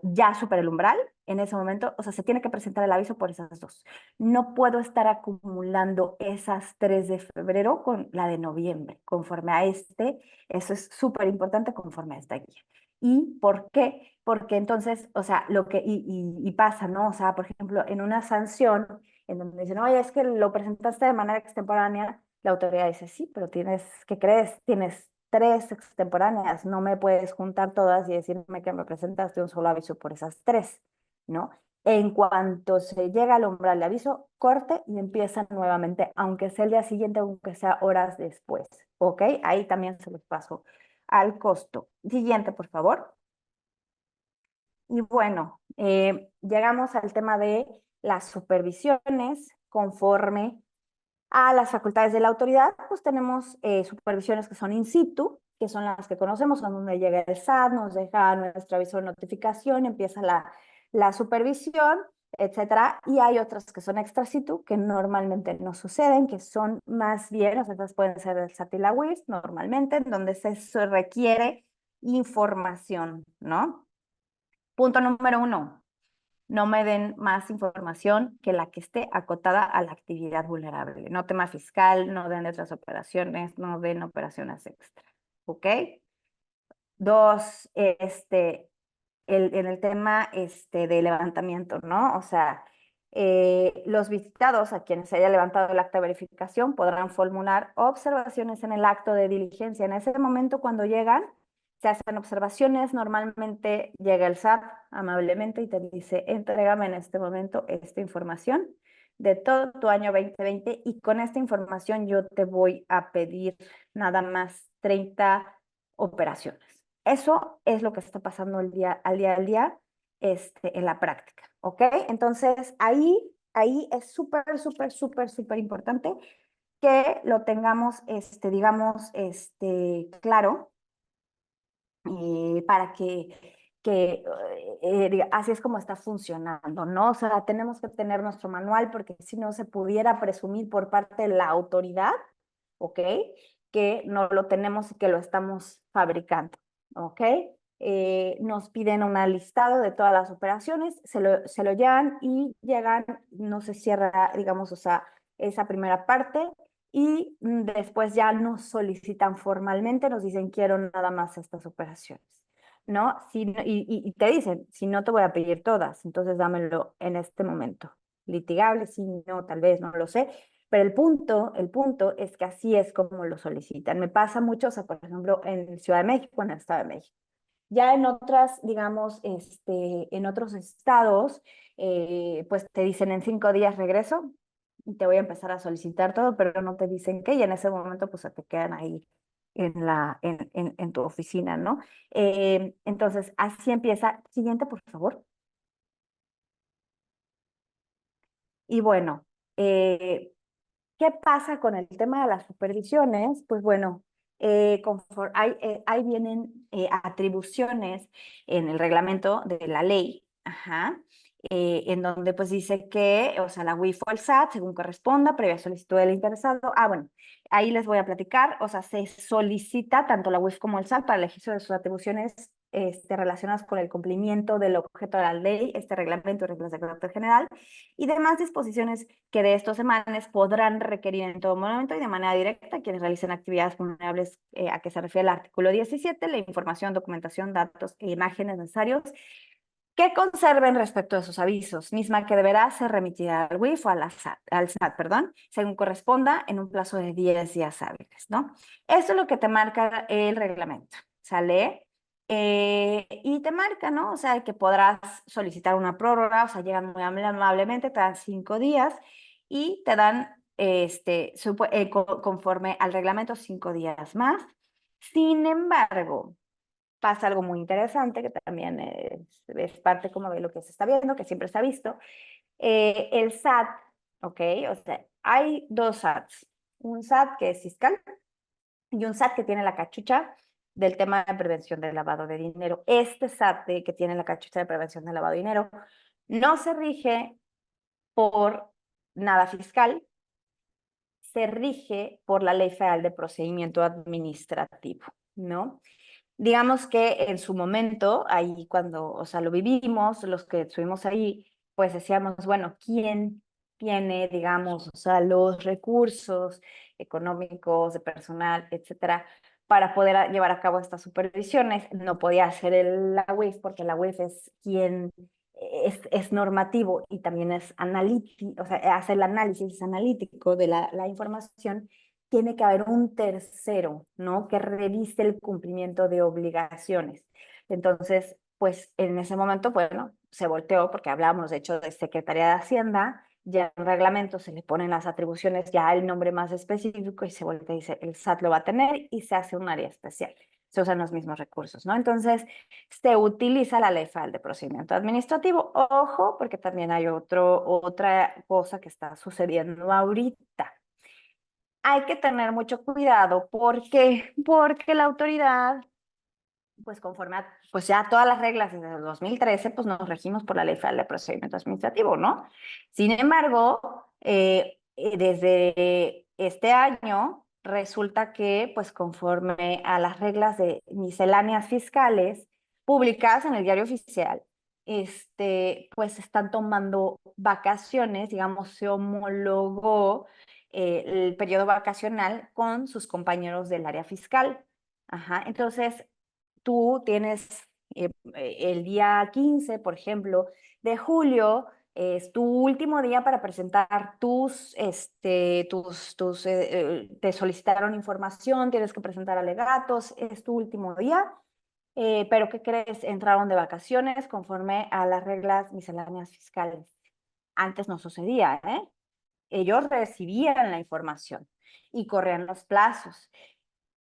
Ya supera el umbral en ese momento, o sea, se tiene que presentar el aviso por esas dos. No puedo estar acumulando esas 3 de febrero con la de noviembre, conforme a eso es súper importante conforme a esta guía. ¿Y por qué? Porque entonces, o sea, y pasa, ¿no? O sea, por ejemplo, en una sanción, en donde dicen, oye, es que lo presentaste de manera extemporánea, la autoridad dice, sí, pero ¿qué crees? Tienes 3 extemporáneas, no me puedes juntar todas y decirme que me presentaste un solo aviso por esas 3, ¿no? En cuanto se llega al umbral de aviso, corte y empieza nuevamente, aunque sea el día siguiente, aunque sea horas después, ¿ok? Ahí también se los paso al costo. Siguiente, por favor. Y bueno, llegamos al tema de las supervisiones conforme a las facultades de la autoridad, pues tenemos supervisiones que son in situ, que son las que conocemos, son donde llega el SAT, nos deja nuestro aviso de notificación, empieza la supervisión, etcétera. Y hay otras que son extra situ, que normalmente no suceden, que son más bien, o sea, estas pueden ser el SAT y la UIF, normalmente, en donde se requiere información, ¿no? Punto número 1, no me den más información que la que esté acotada a la actividad vulnerable. No tema fiscal, no den otras operaciones, no den operaciones extra. ¿Ok? 2, en el tema de levantamiento, ¿no? O sea, los visitados a quienes se haya levantado el acta de verificación podrán formular observaciones en el acto de diligencia. En ese momento, cuando llegan, se hacen observaciones. Normalmente llega el SAT amablemente y te dice, entrégame en este momento esta información de todo tu año 2020 y con esta información yo te voy a pedir nada más 30 operaciones. Eso es lo que está pasando al día en la práctica, ¿ok? Entonces, ahí es súper importante que lo tengamos, digamos, claro, para que así es como está funcionando, ¿no? O sea, tenemos que tener nuestro manual porque si no se pudiera presumir por parte de la autoridad, ¿ok? Que no lo tenemos y que lo estamos fabricando, ¿ok? Nos piden un listado de todas las operaciones, se lo llevan y llegan, no se cierra, digamos, o sea, esa primera parte y después ya nos solicitan formalmente, nos dicen, quiero nada más estas operaciones, ¿no? Y te dicen, si no te voy a pedir todas, entonces dámelo en este momento. Litigable, si no, tal vez, no lo sé, pero el punto es que así es como lo solicitan. Me pasa mucho, o sea, por ejemplo, en Ciudad de México, en el Estado de México. Ya en otras, digamos, en otros estados, pues te dicen en 5 días regreso y te voy a empezar a solicitar todo, pero no te dicen qué y en ese momento pues se te quedan ahí en tu oficina, ¿no? Entonces, así empieza. Siguiente, por favor. Y bueno, ¿qué pasa con el tema de las supervisiones? Pues bueno, ahí vienen atribuciones en el reglamento de la ley, ajá, en donde pues dice que, o sea, la UIF o el SAT, según corresponda, previa solicitud del interesado. Bueno, ahí les voy a platicar, o sea, se solicita tanto la UIF como el SAT para el ejercicio de sus atribuciones relacionadas con el cumplimiento del objeto de la ley, este reglamento y reglas de carácter general, y demás disposiciones que de estos emanes podrán requerir en todo momento y de manera directa quienes realicen actividades vulnerables a que se refiere el artículo 17, la información, documentación, datos e imágenes necesarios que conserven respecto de sus avisos, misma que deberá ser remitida al WIF o al SAT, perdón, según corresponda en un plazo de 10 días hábiles, ¿no? Eso es lo que te marca el reglamento, ¿sale? Y te marca, ¿no? O sea, que podrás solicitar una prórroga, o sea, llegan muy amablemente, te dan 5 días y te dan, conforme al reglamento, 5 días más. Sin embargo, pasa algo muy interesante que también es parte como de lo que se está viendo, que siempre se ha visto. El SAT, ¿ok? O sea, hay dos SATs. Un SAT que es fiscal y un SAT que tiene la cachucha del tema de prevención del lavado de dinero. Este SAT que tiene la cachucha de prevención del lavado de dinero no se rige por nada fiscal, se rige por la Ley Federal de Procedimiento Administrativo, ¿no? Digamos que en su momento, ahí cuando, o sea, lo vivimos, los que estuvimos ahí, pues decíamos, bueno, ¿quién tiene, digamos, o sea, los recursos económicos, de personal, etcétera, para poder llevar a cabo estas supervisiones? No podía ser la UIF, porque la UIF es quien es normativo y también es analítico, o sea, hace el análisis analítico de la información. Tiene que haber un tercero, ¿no? Que revise el cumplimiento de obligaciones. Entonces, pues en ese momento, bueno, se volteó porque hablábamos de hecho de Secretaría de Hacienda, ya en reglamento se le ponen las atribuciones, ya el nombre más específico y se voltea y dice, el SAT lo va a tener y se hace un área especial. Se usan los mismos recursos, ¿no? Entonces, se utiliza la Ley Federal de Procedimiento Administrativo. Ojo, porque también hay otra cosa que está sucediendo ahorita. hay que tener mucho cuidado porque la autoridad, pues conforme a, pues ya todas las reglas desde el 2013, pues nos regimos por la Ley Federal de Procedimiento Administrativo, ¿no? Sin embargo, desde este año resulta que, pues conforme a las reglas de misceláneas fiscales publicadas en el Diario Oficial, pues están tomando vacaciones, digamos, se homologó el periodo vacacional con sus compañeros del área fiscal. Ajá, entonces tú tienes el día 15, por ejemplo, de julio, es tu último día para presentar te solicitaron información, tienes que presentar alegatos, es tu último día, pero ¿qué crees? Entraron de vacaciones conforme a las reglas misceláneas fiscales. Antes no sucedía, ¿eh? Ellos recibían la información y corrían los plazos.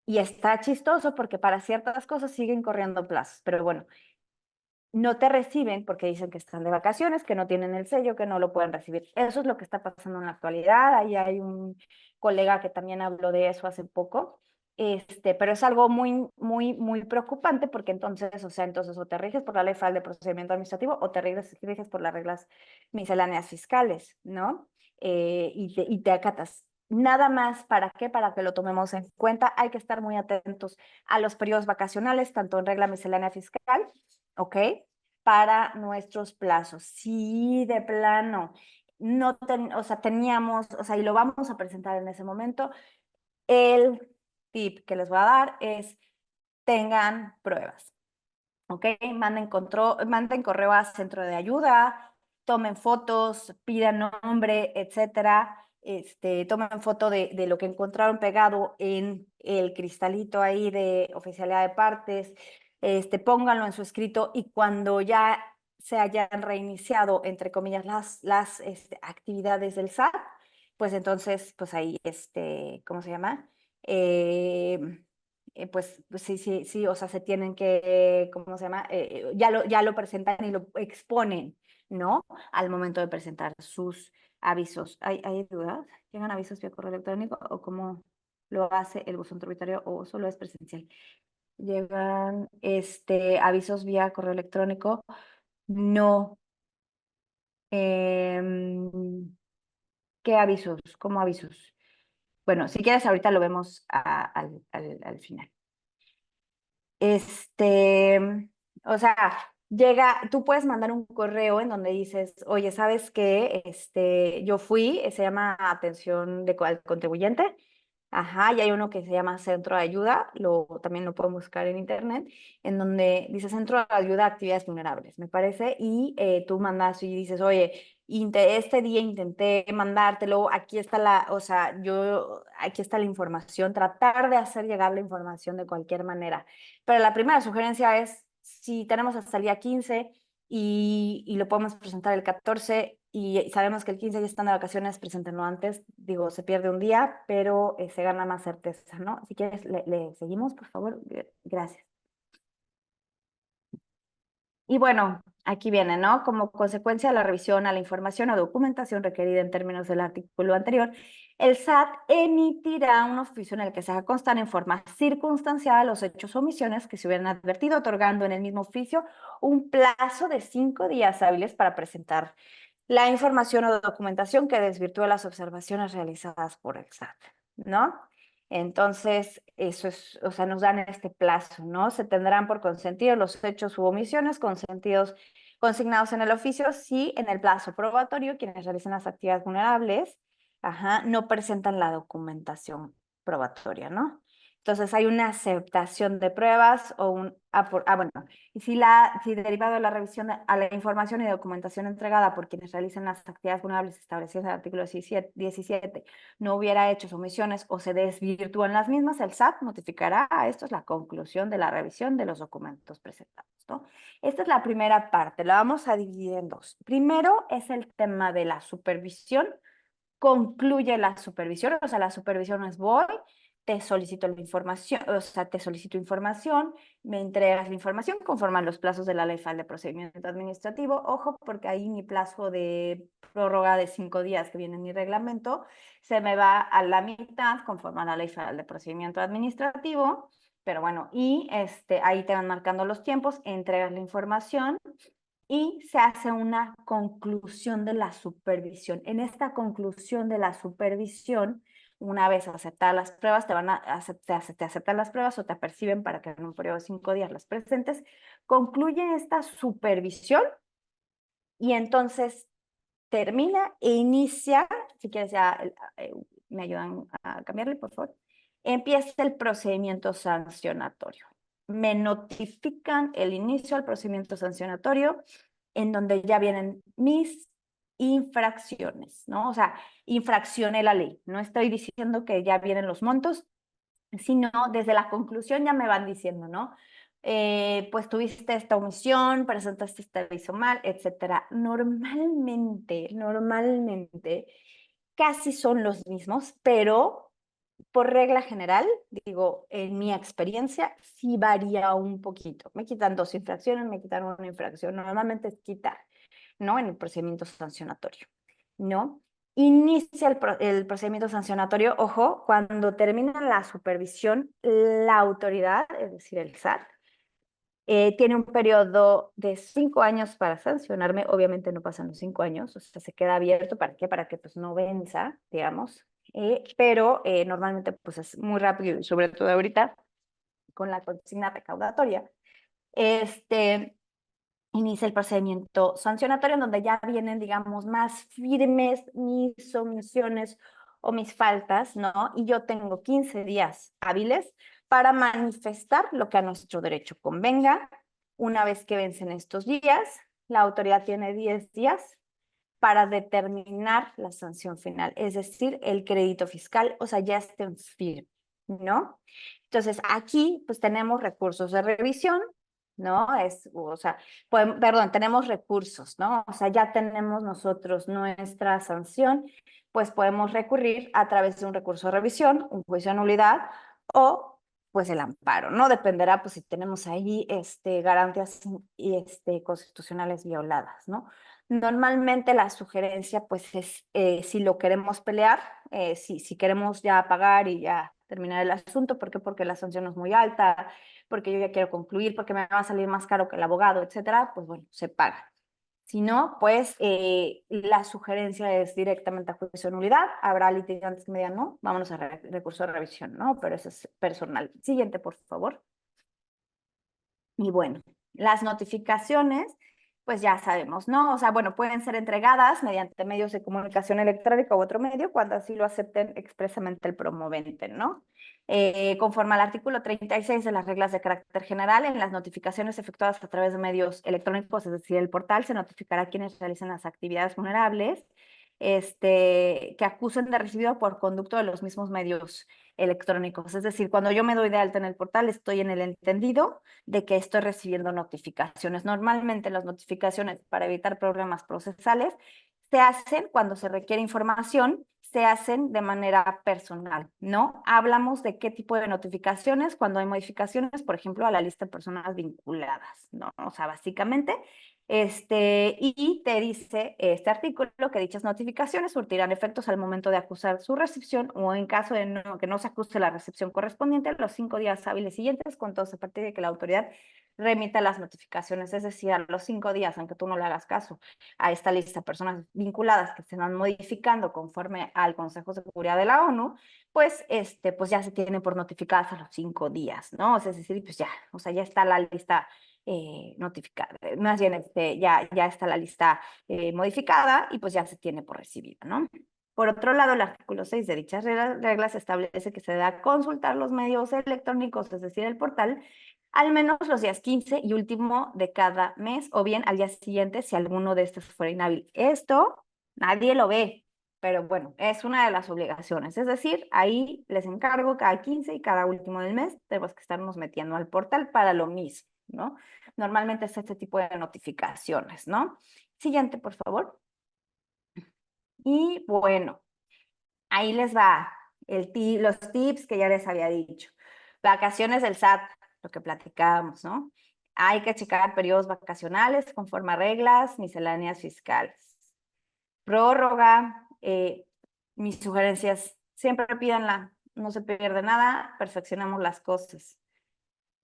Y está chistoso porque para ciertas cosas siguen corriendo plazos, pero bueno, no te reciben porque dicen que están de vacaciones, que no tienen el sello, que no lo pueden recibir. Eso es lo que está pasando en la actualidad. Ahí hay un colega que también habló de eso hace poco. Pero es algo muy, muy, muy preocupante porque entonces o te riges por la Ley Federal de Procedimiento Administrativo o te riges por las reglas misceláneas fiscales, ¿no? Y te acatas. Nada más, ¿para qué? Para que lo tomemos en cuenta. Hay que estar muy atentos a los periodos vacacionales, tanto en regla miscelánea fiscal, ¿ok? Para nuestros plazos. Sí, de plano, no o sea, teníamos, o sea, y lo vamos a presentar en ese momento, el tip que les voy a dar es tengan pruebas, ¿ok? Manden correo a centro de ayuda, tomen fotos, pidan nombre, etcétera. Tomen foto de lo que encontraron pegado en el cristalito ahí de oficialidad de partes, pónganlo en su escrito y cuando ya se hayan reiniciado, entre comillas, las actividades del SAT, pues entonces, pues ahí, ¿cómo se llama? Pues sí, sí, sí, o sea, se tienen que, ¿cómo se llama? Ya lo presentan y lo exponen, ¿no? Al momento de presentar sus avisos. ¿Hay dudas? ¿Llegan avisos vía correo electrónico o cómo lo hace el buzón tributario o solo es presencial? Llegan avisos vía correo electrónico. No. Em, ¿Qué avisos? ¿Cómo avisos? Bueno, si quieres, ahorita lo vemos al final. Este, o sea, tú puedes mandar un correo en donde dices, oye, ¿sabes qué? Yo fui, se llama atención al contribuyente, ajá, y hay uno que se llama Centro de Ayuda, también lo pueden buscar en internet, en donde dice Centro de Ayuda a Actividades Vulnerables, me parece, y tú mandas y dices, oye, este día intenté mandártelo, aquí está o sea, aquí está la información, tratar de hacer llegar la información de cualquier manera. Pero la primera sugerencia es, si tenemos hasta el día 15 y lo podemos presentar el 14 y sabemos que el 15 ya están de vacaciones, preséntenlo antes. Digo, se pierde un día, pero se gana más certeza, ¿no? Si quieres, le seguimos, por favor. Gracias. Y bueno, aquí viene, ¿no? Como consecuencia de la revisión a la información o documentación requerida en términos del artículo anterior, el SAT emitirá un oficio en el que se haga constar en forma circunstancial los hechos o omisiones que se hubieran advertido, otorgando en el mismo oficio un plazo de 5 días hábiles para presentar la información o documentación que desvirtúe las observaciones realizadas por el SAT, ¿no? Entonces, eso es, o sea, nos dan este plazo, ¿no? Se tendrán por consentidos los hechos u omisiones consentidos, consignados en el oficio si en el plazo probatorio quienes realicen las actividades vulnerables, ajá, no presentan la documentación probatoria, ¿no? Entonces hay una aceptación de pruebas o bueno, y si derivado de la revisión a la información y documentación entregada por quienes realicen las actividades vulnerables establecidas en el artículo 17 no hubiera hechos omisiones o se desvirtúan las mismas, el SAT notificará a estos la conclusión de la revisión de los documentos presentados, ¿no? Esta es la primera parte, la vamos a dividir en dos. Primero es el tema de la supervisión, concluye la supervisión, o sea, la supervisión es voy, te solicito la información, o sea, te solicito información, me entregas la información conforme a los plazos de la Ley Federal de Procedimiento Administrativo. Ojo, porque ahí mi plazo de prórroga de 5 días que viene en mi reglamento se me va a la mitad conforme a la Ley Federal de Procedimiento Administrativo. Pero bueno, y ahí te van marcando los tiempos, entregas la información y se hace una conclusión de la supervisión. En esta conclusión de la supervisión, una vez aceptadas las pruebas, te aceptan las pruebas o te aperciben para que en un periodo de 5 días las presentes, concluye esta supervisión y entonces termina e inicia, si quieres ya me ayudan a cambiarle, por favor, empieza el procedimiento sancionatorio. Me notifican el inicio del procedimiento sancionatorio en donde ya vienen mis infracciones, ¿no? O sea, infraccioné la ley. No estoy diciendo que ya vienen los montos, sino desde la conclusión ya me van diciendo, ¿no? Pues tuviste esta omisión, presentaste este aviso mal, etcétera. Normalmente, casi son los mismos, pero por regla general, digo, en mi experiencia, sí varía un poquito. Me quitan 2 infracciones, me quitan una infracción. Normalmente es quitar, ¿no? En el procedimiento sancionatorio, ¿no? Inicia el procedimiento sancionatorio, ojo, cuando termina la supervisión, la autoridad, es decir, el SAT, tiene un periodo de 5 años para sancionarme. Obviamente no pasan los 5 años, o sea, se queda abierto. ¿Para qué? Para que pues no venza, digamos. Pero normalmente pues es muy rápido, y sobre todo ahorita con la consigna recaudatoria. Inicia el procedimiento sancionatorio en donde ya vienen, digamos, más firmes mis omisiones o mis faltas, ¿no? Y yo tengo 15 días hábiles para manifestar lo que a nuestro derecho convenga. Una vez que vencen estos días, la autoridad tiene 10 días para determinar la sanción final, es decir, el crédito fiscal, o sea, ya estén firmes, ¿no? Entonces, aquí, pues tenemos recursos de revisión, ¿no? O sea, perdón, tenemos recursos, ¿no? O sea, ya tenemos nosotros nuestra sanción, pues podemos recurrir a través de un recurso de revisión, un juicio de nulidad o pues el amparo, ¿no? Dependerá, pues si tenemos ahí garantías constitucionales violadas, ¿no? Normalmente la sugerencia, pues, es si lo queremos pelear, si queremos ya pagar y ya terminar el asunto. ¿Por qué? Porque la sanción es muy alta, porque yo ya quiero concluir, porque me va a salir más caro que el abogado, etcétera, pues bueno, se paga. Si no, pues la sugerencia es directamente a juicio de nulidad. Habrá litigantes que me digan, no, vámonos a recurso de revisión, ¿no? Pero eso es personal. Siguiente, por favor. Y bueno, las notificaciones, pues ya sabemos, ¿no? O sea, bueno, pueden ser entregadas mediante medios de comunicación electrónica u otro medio cuando así lo acepten expresamente el promovente, ¿no? Conforme al artículo 36 de las reglas de carácter general, en las notificaciones efectuadas a través de medios electrónicos, es decir, el portal, se notificará a quienes realicen las actividades vulnerables, que acusen de recibido por conducto de los mismos medios electrónicos. Es decir, cuando yo me doy de alta en el portal, estoy en el entendido de que estoy recibiendo notificaciones. Normalmente las notificaciones para evitar problemas procesales se hacen cuando se requiere información, se hacen de manera personal, ¿no? Hablamos de qué tipo de notificaciones cuando hay modificaciones, por ejemplo, a la lista de personas vinculadas, ¿no? O sea, básicamente, y te dice este artículo que dichas notificaciones surtirán efectos al momento de acusar su recepción o en caso de que no se acuse la recepción correspondiente a los 5 días hábiles siguientes, contados a partir de que la autoridad remita las notificaciones, es decir, a los 5 días, aunque tú no le hagas caso a esta lista de personas vinculadas que se van modificando conforme al Consejo de Seguridad de la ONU, pues, pues ya se tiene por notificadas a los 5 días, ¿no? O sea, es decir, pues ya, o sea, ya está la lista notificada, más bien ya está la lista modificada y pues ya se tiene por recibida, ¿no? Por otro lado, el artículo 6 de dichas reglas establece que se da consultar los medios electrónicos, es decir, el portal, al menos los días 15 y último de cada mes, o bien al día siguiente si alguno de estos fuera inhábil. Esto nadie lo ve, pero bueno, es una de las obligaciones. Es decir, ahí les encargo cada 15 y cada último del mes, tenemos que estarnos metiendo al portal para lo mismo, ¿no? Normalmente es este tipo de notificaciones, ¿no? Siguiente, por favor. Y bueno, ahí les va. los tips que ya les había dicho. Vacaciones del SAT, lo que platicábamos, ¿no? Hay que checar periodos vacacionales conforme a reglas misceláneas fiscales. Prórroga, mis sugerencias, siempre pídanla, no se pierde nada, perfeccionamos las cosas.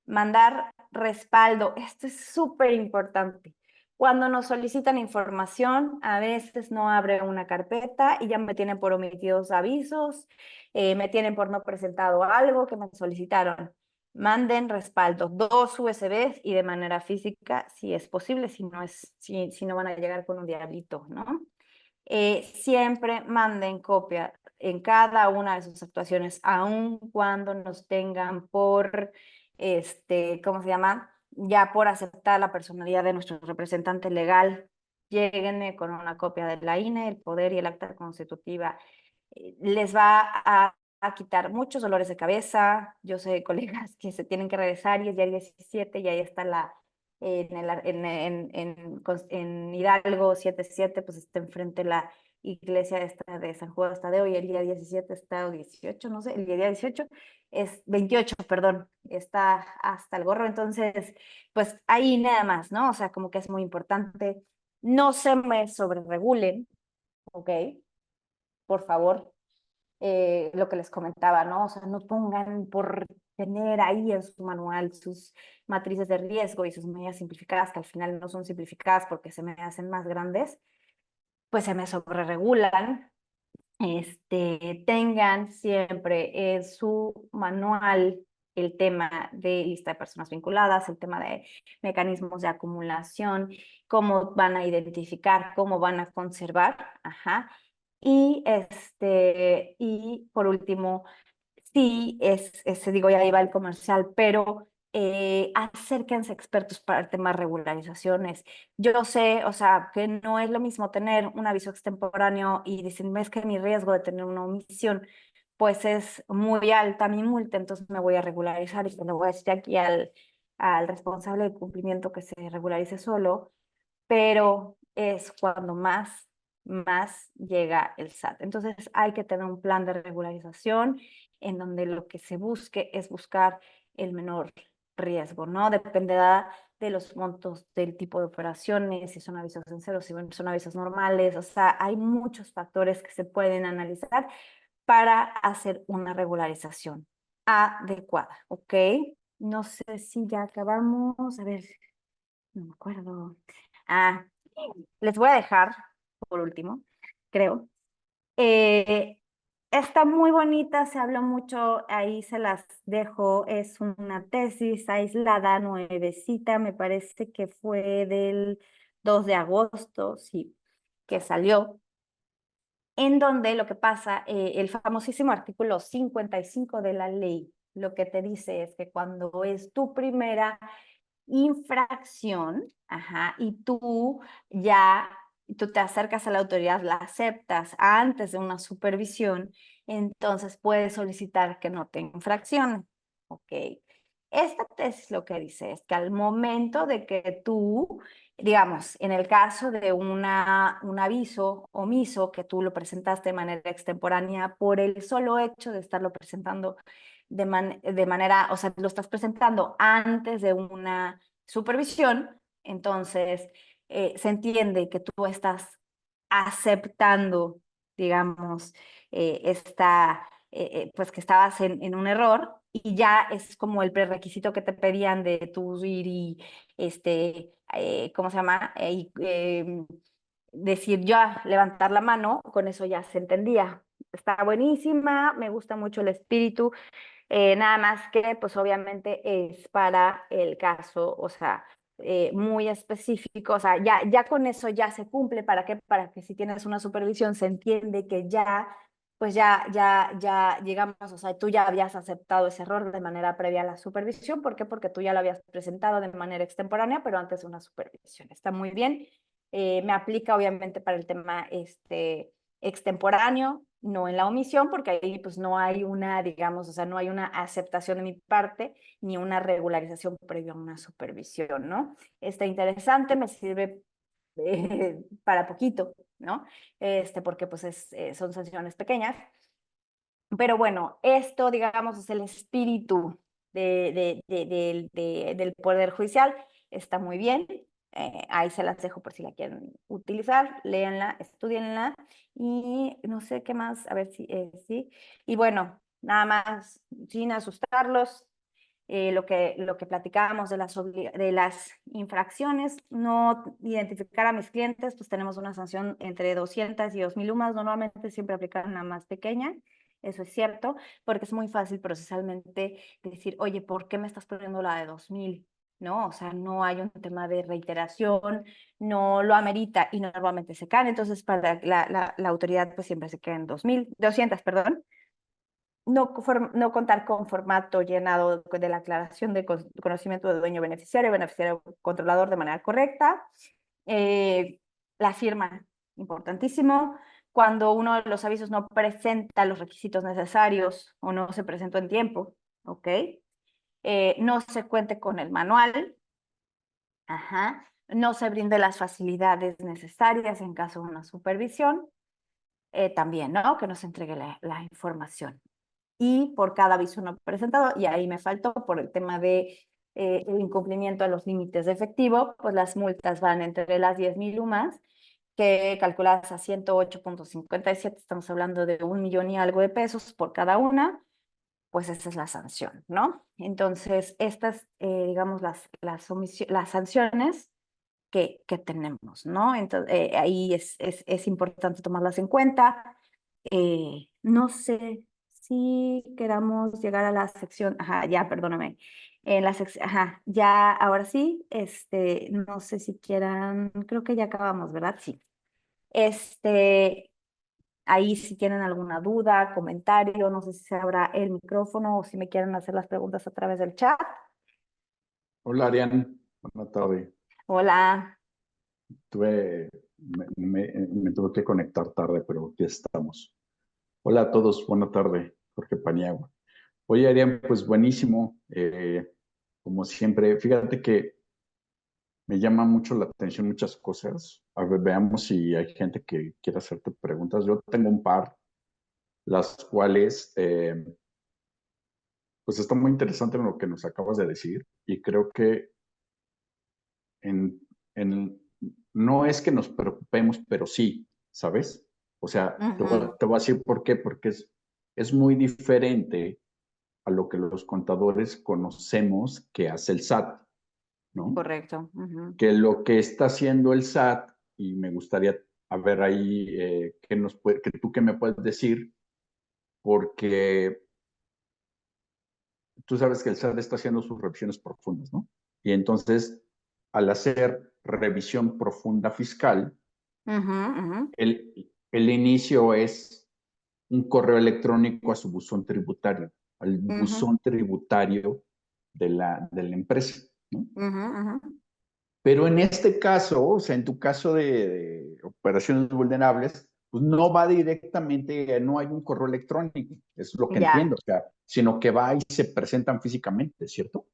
Mandar respaldo, esto es súper importante. Cuando nos solicitan información, a veces no abre una carpeta y ya me tienen por omitidos avisos, me tienen por no presentado algo que me solicitaron. Manden respaldo, 2 USBs y de manera física, si es posible, si no van a llegar con un diablito, ¿no? Siempre manden copia en cada una de sus actuaciones, aun cuando nos tengan por, ¿cómo se llama? Ya por aceptar la personalidad de nuestro representante legal. Lléguenme con una copia de la INE, el poder y el acta constitutiva. Les va a quitar muchos dolores de cabeza. Yo sé de colegas que se tienen que regresar y es día 17 y ahí está en Hidalgo 77, pues está enfrente la iglesia esta de San Juan Tadeo y el día 17 está, o 18, no sé, el día 18 es 28, perdón, está hasta el gorro. Entonces, pues ahí nada más, ¿no? O sea, como que es muy importante. No se me sobreregulen, ¿ok? Por favor, lo que les comentaba, ¿no? O sea, no pongan por tener ahí en su manual sus matrices de riesgo y sus medidas simplificadas, que al final no son simplificadas porque se me hacen más grandes, pues se me sobreregulan. Tengan siempre en su manual el tema de lista de personas vinculadas, el tema de mecanismos de acumulación, cómo van a identificar, cómo van a conservar, ajá. Y por último, sí, digo, ya iba el comercial, pero acérquense expertos para el tema de regularizaciones. Yo sé, o sea, que no es lo mismo tener un aviso extemporáneo y dicen, es que mi riesgo de tener una omisión, pues es muy alta mi multa, entonces me voy a regularizar y le voy a decir aquí al responsable de cumplimiento que se regularice solo, pero es cuando más llega el SAT. Entonces hay que tener un plan de regularización en donde lo que se busque es buscar el menor riesgo, ¿no? Dependerá de los montos del tipo de operaciones, si son avisos en cero, si son avisos normales, o sea, hay muchos factores que se pueden analizar para hacer una regularización adecuada, ¿ok? No sé si ya acabamos, a ver, no me acuerdo. Ah, les voy a dejar, por último, creo. Eh, Está muy bonita, se habló mucho, ahí se las dejo. Es una tesis aislada, nuevecita, me parece que fue del 2 de agosto, sí, que salió, en donde lo que pasa, el famosísimo artículo 55 de la ley, lo que te dice es que cuando es tu primera infracción, ajá, y tú te acercas a la autoridad, la aceptas antes de una supervisión, entonces puedes solicitar que no te infraccionen, ¿ok? Esta tesis lo que dice es que al momento de que tú, digamos, en el caso de un aviso omiso que tú lo presentaste de manera extemporánea por el solo hecho de estarlo presentando de manera, o sea, lo estás presentando antes de una supervisión, entonces se entiende que tú estás aceptando, digamos, pues que estabas en un error y ya es como el prerequisito que te pedían de tú ir y, ¿cómo se llama? Decir ya, levantar la mano, con eso ya se entendía. Está buenísima, me gusta mucho el espíritu, nada más que, pues obviamente es para el caso, o sea, muy específico, o sea, ya con eso ya se cumple. ¿Para qué? Para que si tienes una supervisión se entiende que ya, pues ya llegamos, o sea, tú ya habías aceptado ese error de manera previa a la supervisión. ¿Por qué? Porque tú ya lo habías presentado de manera extemporánea, pero antes de una supervisión. Está muy bien. Me aplica obviamente para el tema extemporáneo, no en la omisión, porque ahí pues no hay una, digamos, o sea, no hay una aceptación de mi parte ni una regularización previa a una supervisión, ¿no? Está interesante, me sirve para poquito, ¿no? Porque pues son sanciones pequeñas. Pero bueno, esto, digamos, es el espíritu del Poder Judicial. Está muy bien. Ahí se las dejo por si la quieren utilizar. Léanla, estudienla y no sé qué más, a ver si sí. Y bueno, nada más, sin asustarlos, lo que platicábamos de las infracciones, no identificar a mis clientes, pues tenemos una sanción entre 200 y 2.000 UMAS. Normalmente siempre aplican una más pequeña, eso es cierto, porque es muy fácil procesalmente decir, oye, ¿por qué me estás poniendo la de 2.000? ¿No? O sea, no hay un tema de reiteración, no lo amerita y normalmente se cae. Entonces, para la autoridad, pues siempre se queda en 2.200, perdón. No contar con formato llenado de la aclaración de conocimiento de dueño beneficiario, beneficiario controlador de manera correcta. Eh, la firma, importantísimo. Cuando uno de los avisos no presenta los requisitos necesarios o no se presentó en tiempo, ¿ok? No se cuente con el manual, ajá. No se brinde las facilidades necesarias en caso de una supervisión, también, ¿no? Que nos entregue la información y por cada aviso no presentado, y ahí me faltó por el tema de el incumplimiento de los límites de efectivo, pues las multas van entre las 10.000 UMAS, que calculadas a 108.57, estamos hablando de 1 millón y algo de pesos por cada una, pues esa es la sanción, ¿no? Entonces, estas, digamos, las sanciones que tenemos, ¿no? Entonces, ahí es importante tomarlas en cuenta. No sé si queramos llegar a la sección, ajá, ya, perdóname. En la sección, ajá, ya, ahora sí, no sé si quieran, creo que ya acabamos, ¿verdad? Sí. Este, ahí si tienen alguna duda, comentario, no sé si se abra el micrófono o si me quieren hacer las preguntas a través del chat. Hola, Arián. Buenas Oh, tardes. hola. Me tuve que conectar tarde, pero aquí estamos. Hola a todos, buena tarde, Jorge Paniagua. Oye, Arián, pues buenísimo. Como siempre, fíjate que me llama mucho la atención muchas cosas. A ver, veamos si hay gente que quiera hacerte preguntas. Yo tengo un par, las cuales, pues está muy interesante en lo que nos acabas de decir y creo que en, en, no es que nos preocupemos, pero sí, ¿sabes? O sea, Ujú, te voy a decir por qué, porque es muy diferente a lo que los contadores conocemos que hace el SAT, ¿no? correcto. Ujú. Que lo que está haciendo el SAT, y me gustaría a ver ahí que tú qué me puedes decir, porque tú sabes que el SAT está haciendo sus revisiones profundas, ¿no? Y entonces, al hacer revisión profunda fiscal, Ujú, ujú, el inicio es un correo electrónico a su buzón tributario, al ujú, buzón tributario de la empresa, ¿no? ujú, ujú. Pero en este caso, o sea, en tu caso de operaciones vulnerables, pues no va directamente, no hay un correo electrónico, es lo que entiendo, Ya. o sea, sino que va y se presentan físicamente, ¿cierto?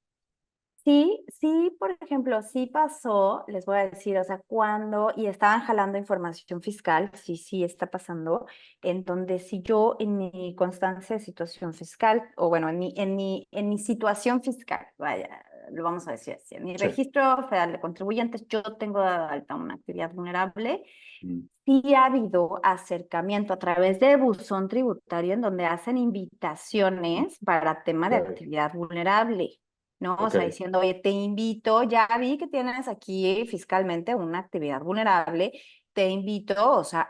Sí, sí, por ejemplo, sí pasó, les voy a decir, o sea, cuando, y estaban jalando información fiscal, sí, sí está pasando, en donde si yo en mi constancia de situación fiscal, o bueno, en mi situación fiscal, vaya, lo vamos a decir así, en mi Sí. registro federal de contribuyentes, yo tengo de alta una actividad vulnerable. Mm, Sí ha habido acercamiento a través de buzón tributario en donde hacen invitaciones para tema de ok, actividad vulnerable, ¿no? O ok, sea, diciendo, oye, te invito, ya vi que tienes aquí fiscalmente una actividad vulnerable, te invito, o sea,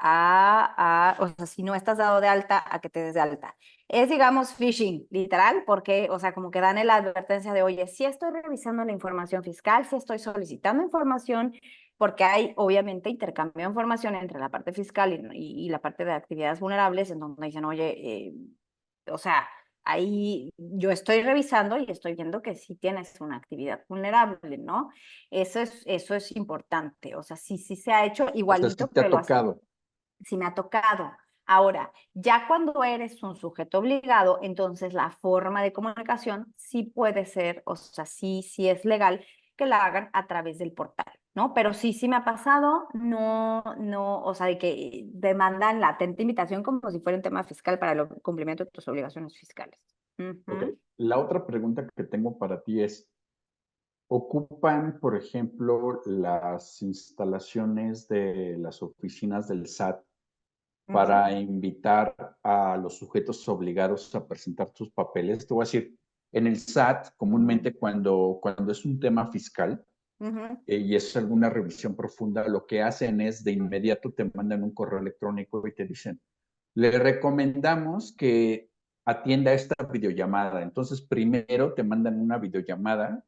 o sea, si no estás dado de alta, a que te des de alta. Es, digamos, phishing, literal, porque, o sea, como que dan la advertencia de, oye, sí estoy revisando la información fiscal, sí estoy solicitando información, porque hay obviamente intercambio de información entre la parte fiscal y la parte de actividades vulnerables, en donde dicen, oye, o sea, ahí yo estoy revisando y estoy viendo que sí tienes una actividad vulnerable, ¿no? Eso es importante, o sea, sí se ha hecho o sea, sí igualito te que ha lo hace, tocado, sí me ha tocado. Ahora, ya cuando eres un sujeto obligado, entonces la forma de comunicación sí puede ser, o sea, sí es legal que la hagan a través del portal. ¿no? Pero sí, sí me ha pasado, no, no, o sea, de que demandan la atenta invitación como si fuera un tema fiscal para el cumplimiento de tus obligaciones fiscales. Ok. Ujú, La otra pregunta que tengo para ti es, ¿ocupan, por ejemplo, las instalaciones de las oficinas del SAT ujú, para invitar a los sujetos obligados a presentar sus papeles? Te voy a decir, en el SAT, comúnmente cuando es un tema fiscal ujú, y es alguna revisión profunda, lo que hacen es de inmediato te mandan un correo electrónico y te dicen, le recomendamos que atienda esta videollamada. Entonces, primero te mandan una videollamada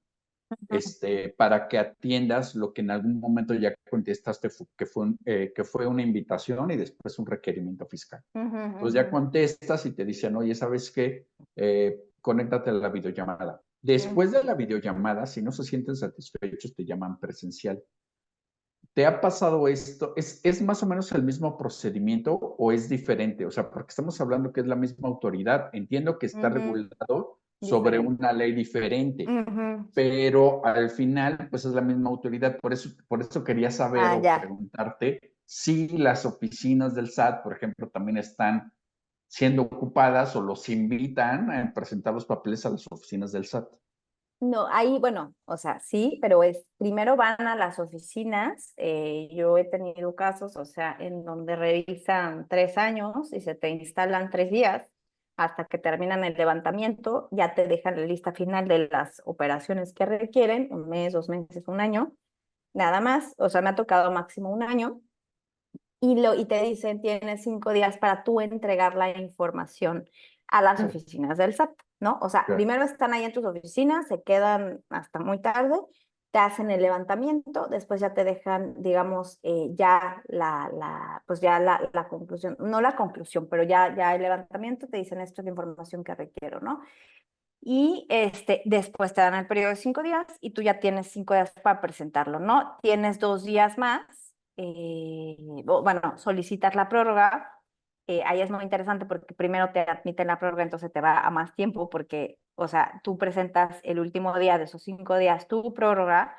ujú, para que atiendas lo que en algún momento ya contestaste, que fue una invitación y después un requerimiento fiscal. ujú, Entonces ujú, ya contestas y te dicen, oye, ¿sabes qué? Conéctate a la videollamada. ujú, Después de la videollamada, si no se sienten satisfechos, te llaman presencial. ¿Te ha pasado esto? ¿Es más o menos el mismo procedimiento o es diferente? O sea, porque estamos hablando que es la misma autoridad. Entiendo que está ujú. regulado sobre Diferente. una ley diferente, Ujú. pero al final, pues es la misma autoridad. Por eso quería saber Ah, o ya. preguntarte si las oficinas del SAT, por ejemplo, también están siendo ocupadas o los invitan a presentar los papeles a las oficinas del SAT. No, ahí, bueno, o sea, sí, pero primero van a las oficinas. Yo he tenido casos, o sea, en donde revisan 3 años y se te instalan 3 días hasta que terminan el levantamiento, ya te dejan la lista final de las operaciones que requieren, 1 mes, 2 meses, 1 año, nada más. O sea, me ha tocado máximo 1 año y te dicen, tienes 5 días para tú entregar la información a las Okay, oficinas del SAT, ¿no? O sea, okay, primero están ahí en tus oficinas, se quedan hasta muy tarde, te hacen el levantamiento, después ya te dejan, digamos, ya pues ya la conclusión, no la conclusión, pero ya el levantamiento, te dicen, esto es la información que requiero, ¿no? Y después te dan el periodo de 5 días y tú ya tienes 5 días para presentarlo, ¿no? Tienes 2 días más, bueno, solicitas la prórroga. Ahí es muy interesante porque primero te admiten la prórroga, entonces te va a más tiempo porque, o sea, tú presentas el último día de esos 5 días tu prórroga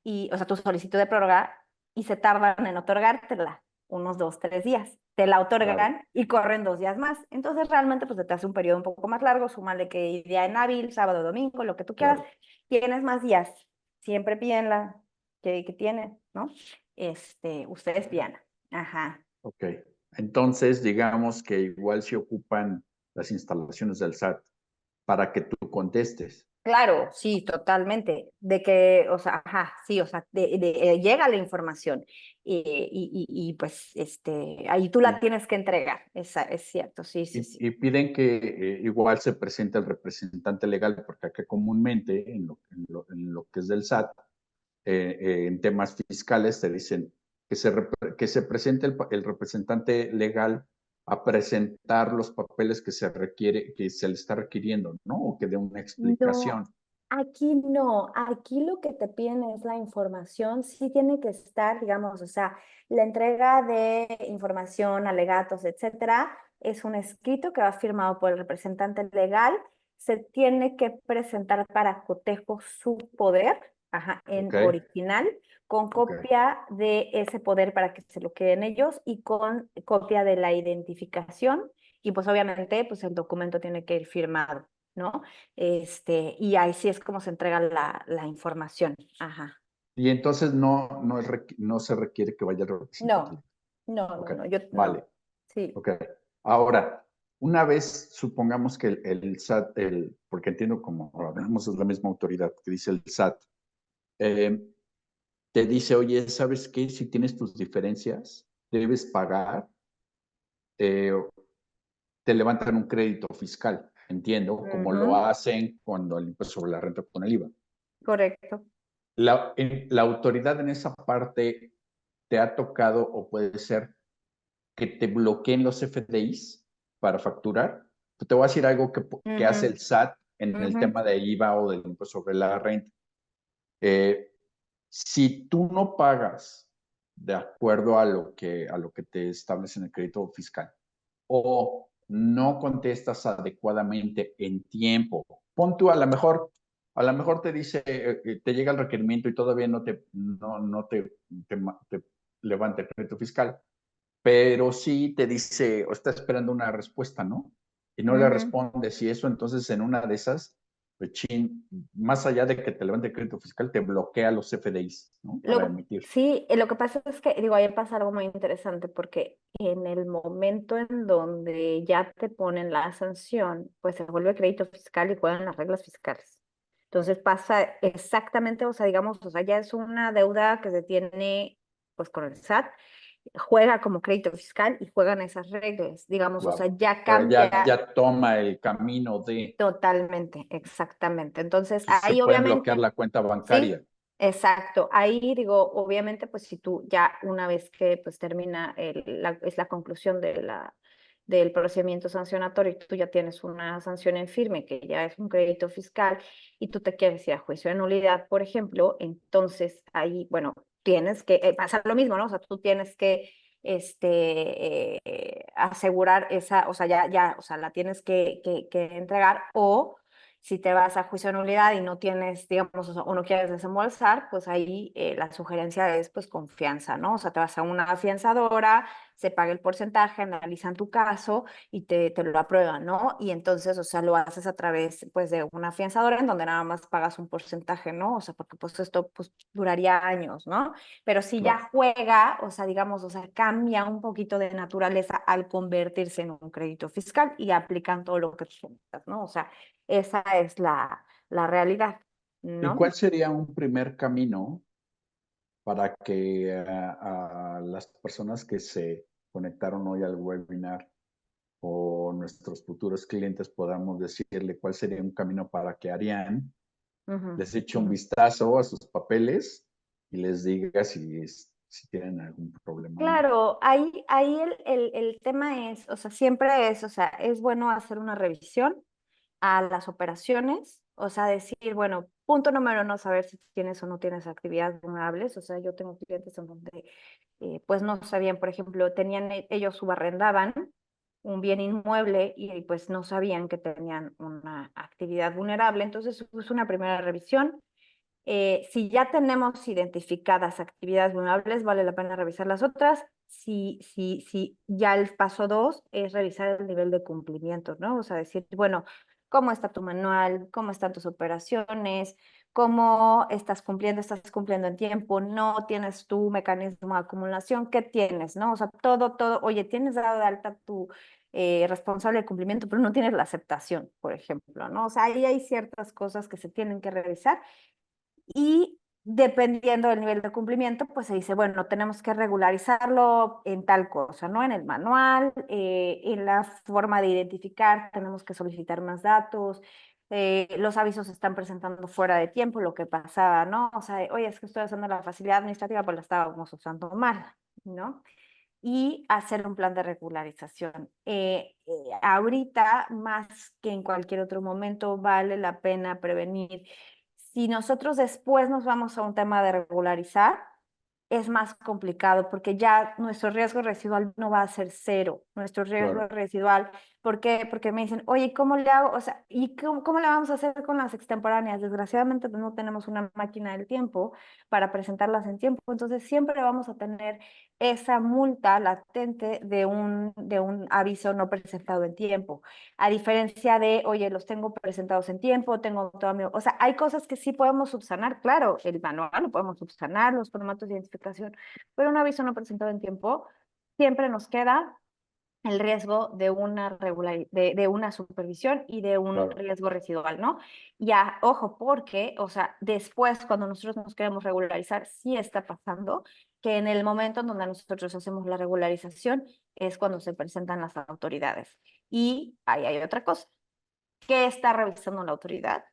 y, o sea, tu solicitud de prórroga y se tardan en otorgártela unos 2, 3 días. Te la claro, otorgan y corren 2 días más. Entonces realmente pues se te hace un periodo un poco más largo, súmale que día en hábil, sábado, domingo, lo que tú quieras, claro. tienes más días. Siempre piden la que tienen, ¿no? Ustedes pidan. Ajá. Ok. Entonces, digamos que igual se ocupan las instalaciones del SAT para que tú contestes. Claro, sí, totalmente. De que, o sea, ajá, sí, o sea, llega la información pues, ahí tú la Y, tienes que entregar. Es cierto, sí, sí, sí. y piden que igual se presente el representante legal, porque acá comúnmente en lo que es del SAT, en temas fiscales, te dicen que se presente el representante legal a presentar los papeles que se le está requiriendo, ¿no? O que dé una No, explicación. aquí no, aquí lo que te piden es la información, sí tiene que estar, digamos, o sea, la entrega de información, alegatos, etcétera, es un escrito que va firmado por el representante legal, se tiene que presentar para cotejo su poder, ajá, Ok, en original, con ok. copia de ese poder para que se lo queden ellos y con copia de la identificación y pues obviamente pues el documento tiene que ir firmado, ¿no? Y ahí sí es como se entrega la información. Ajá. Y entonces no se requiere que vaya el representante No, legal. no, no, Ok, no, yo vale. no. Sí. Ok. Ahora, una vez supongamos que el SAT, porque entiendo como hablamos, es la misma autoridad que dice el SAT, eh, te dice, oye, ¿sabes qué? Si tienes tus diferencias, debes pagar, eh, te levantan un crédito fiscal, entiendo, como lo Ujú, hacen cuando el impuesto sobre la renta con el IVA. correcto. La autoridad en esa parte te ha tocado o puede ser que te bloqueen los FDIs para facturar. Te voy a decir algo que hace Ujú, el SAT en el ujú, tema de IVA o del impuesto sobre la renta. Eh, si tú no pagas de acuerdo a lo que te establece en el crédito fiscal o no contestas adecuadamente en tiempo, pon tú a lo mejor a lo mejor te dice, te llega el requerimiento y todavía no te levanta el crédito fiscal, pero sí te dice o está esperando una respuesta, ¿no? Y no le Ujú. respondes y eso entonces en una de esas, pues chin, más allá de que te levante el crédito fiscal, te bloquea los FDIs, ¿no? Para emitir. Sí, lo que pasa es que, digo, ahí pasa algo muy interesante porque en el momento en donde ya te ponen la sanción, pues se vuelve crédito fiscal y juegan las reglas fiscales. Entonces pasa exactamente, o sea, digamos, o sea, ya es una deuda que se tiene pues con el SAT, juega como crédito fiscal y juegan esas reglas, digamos, o sea, Wow. ya O sea, ya, cambia ya toma el camino de, totalmente, exactamente. Entonces, pues, se ahí pueden bloquear obviamente, la cuenta sí, bancaria. exacto. Ahí digo, obviamente, pues si tú ya una vez que pues termina es la conclusión del procedimiento sancionatorio y tú ya tienes una sanción en firme, que ya es un crédito fiscal, y tú te quieres ir a juicio de nulidad, por ejemplo, entonces ahí, bueno, tienes que pasar lo mismo, ¿no? O sea, tú tienes que asegurar esa, o sea, o sea, la tienes que entregar, o si te vas a juicio de nulidad y no tienes, digamos, o no quieres desembolsar, pues ahí la sugerencia es pues confianza, ¿no? O sea, te vas a una afianzadora, se paga el porcentaje, analizan tu caso y te lo aprueban, ¿no? Y entonces, o sea, lo haces a través pues de una afianzadora en donde nada más pagas un porcentaje, ¿no? O sea, porque pues esto pues duraría años, ¿no? Pero si Claro. ya juega, o sea, digamos, o sea, cambia un poquito de naturaleza al convertirse en un crédito fiscal y aplican todo lo que tú comentas, ¿no? O sea, esa es la realidad, ¿Y ¿no? cuál sería un primer camino para que a las personas que se conectaron hoy al webinar o nuestros futuros clientes podamos decirle cuál sería un camino para que Ariane Ujú. les eche un vistazo a sus papeles y les diga si tienen algún problema o no? Claro, ahí el tema es, o sea, siempre es, o sea, es bueno hacer una revisión a las operaciones, o sea, decir, bueno, punto número uno, saber si tienes o no tienes actividades vulnerables, o sea, yo tengo clientes en donde, pues no sabían, por ejemplo, tenían, ellos subarrendaban un bien inmueble y pues no sabían que tenían una actividad vulnerable, entonces es una primera revisión. Si ya tenemos identificadas actividades vulnerables, vale la pena revisar las otras. Si ya el paso dos es revisar el nivel de cumplimiento, ¿no? O sea, decir, bueno, ¿cómo está tu manual? ¿Cómo están tus operaciones? ¿Cómo estás cumpliendo en tiempo? ¿No tienes tu mecanismo de acumulación? ¿Qué tienes, no? O sea, todo, oye, tienes dado de alta tu responsable de cumplimiento, pero no tienes la aceptación, por ejemplo, ¿no? O sea, ahí hay ciertas cosas que se tienen que revisar y dependiendo del nivel de cumplimiento, pues se dice, bueno, tenemos que regularizarlo en tal cosa, ¿no? En el manual, en la forma de identificar, tenemos que solicitar más datos, los avisos se están presentando fuera de tiempo, lo que pasaba, ¿no? O sea, oye, es que estoy usando la facilidad administrativa, pues la estábamos usando mal, ¿no? Y hacer un plan de regularización. Ahorita, más que en cualquier otro momento, vale la pena prevenir. Si nosotros después nos vamos a un tema de regularizar, es más complicado porque ya nuestro riesgo residual no va a ser cero. Nuestro riesgo Claro, residual, ¿por qué? Porque me dicen, oye, ¿cómo le hago? O sea, ¿y cómo le vamos a hacer con las extemporáneas? Desgraciadamente pues, no tenemos una máquina del tiempo para presentarlas en tiempo, entonces siempre vamos a tener esa multa latente de un aviso no presentado en tiempo. A diferencia de, oye, los tengo presentados en tiempo, tengo todo mi... O sea, hay cosas que sí podemos subsanar, claro, el manual lo podemos subsanar, los formatos de identificación, pero un aviso no presentado en tiempo, siempre nos queda el riesgo de de una supervisión y de un claro. riesgo residual, ¿no? Ya, ojo, porque, o sea, después cuando nosotros nos queremos regularizar, sí está pasando que en el momento en donde nosotros hacemos la regularización es cuando se presentan las autoridades. Y ahí hay otra cosa. ¿Qué está revisando la autoridad?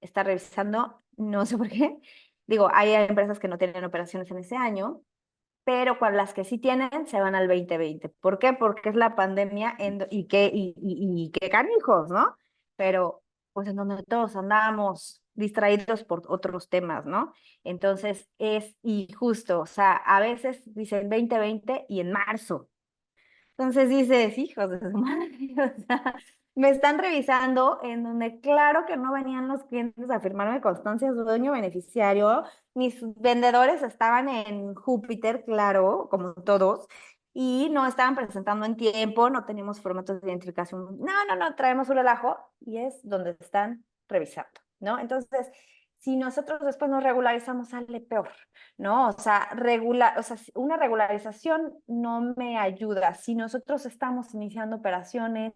Está revisando, no sé por qué, digo, hay empresas que no tienen operaciones en ese año, pero con las que sí tienen se van al 2020. ¿Por qué? Porque es la pandemia y qué canijos, ¿no? Pero pues en donde todos andamos distraídos por otros temas, ¿no? Entonces es injusto, o sea, a veces dicen 2020 y en marzo. Entonces dices, hijos de su madre, o sea, me están revisando en donde claro que no venían los clientes a firmarme constancia de dueño beneficiario. Mis vendedores estaban en Júpiter, claro, como todos, y no estaban presentando en tiempo, no teníamos formatos de identificación. No, traemos un relajo y es donde están revisando, ¿no? Entonces, si nosotros después nos regularizamos, sale peor, ¿no? O sea, una regularización no me ayuda. Si nosotros estamos iniciando operaciones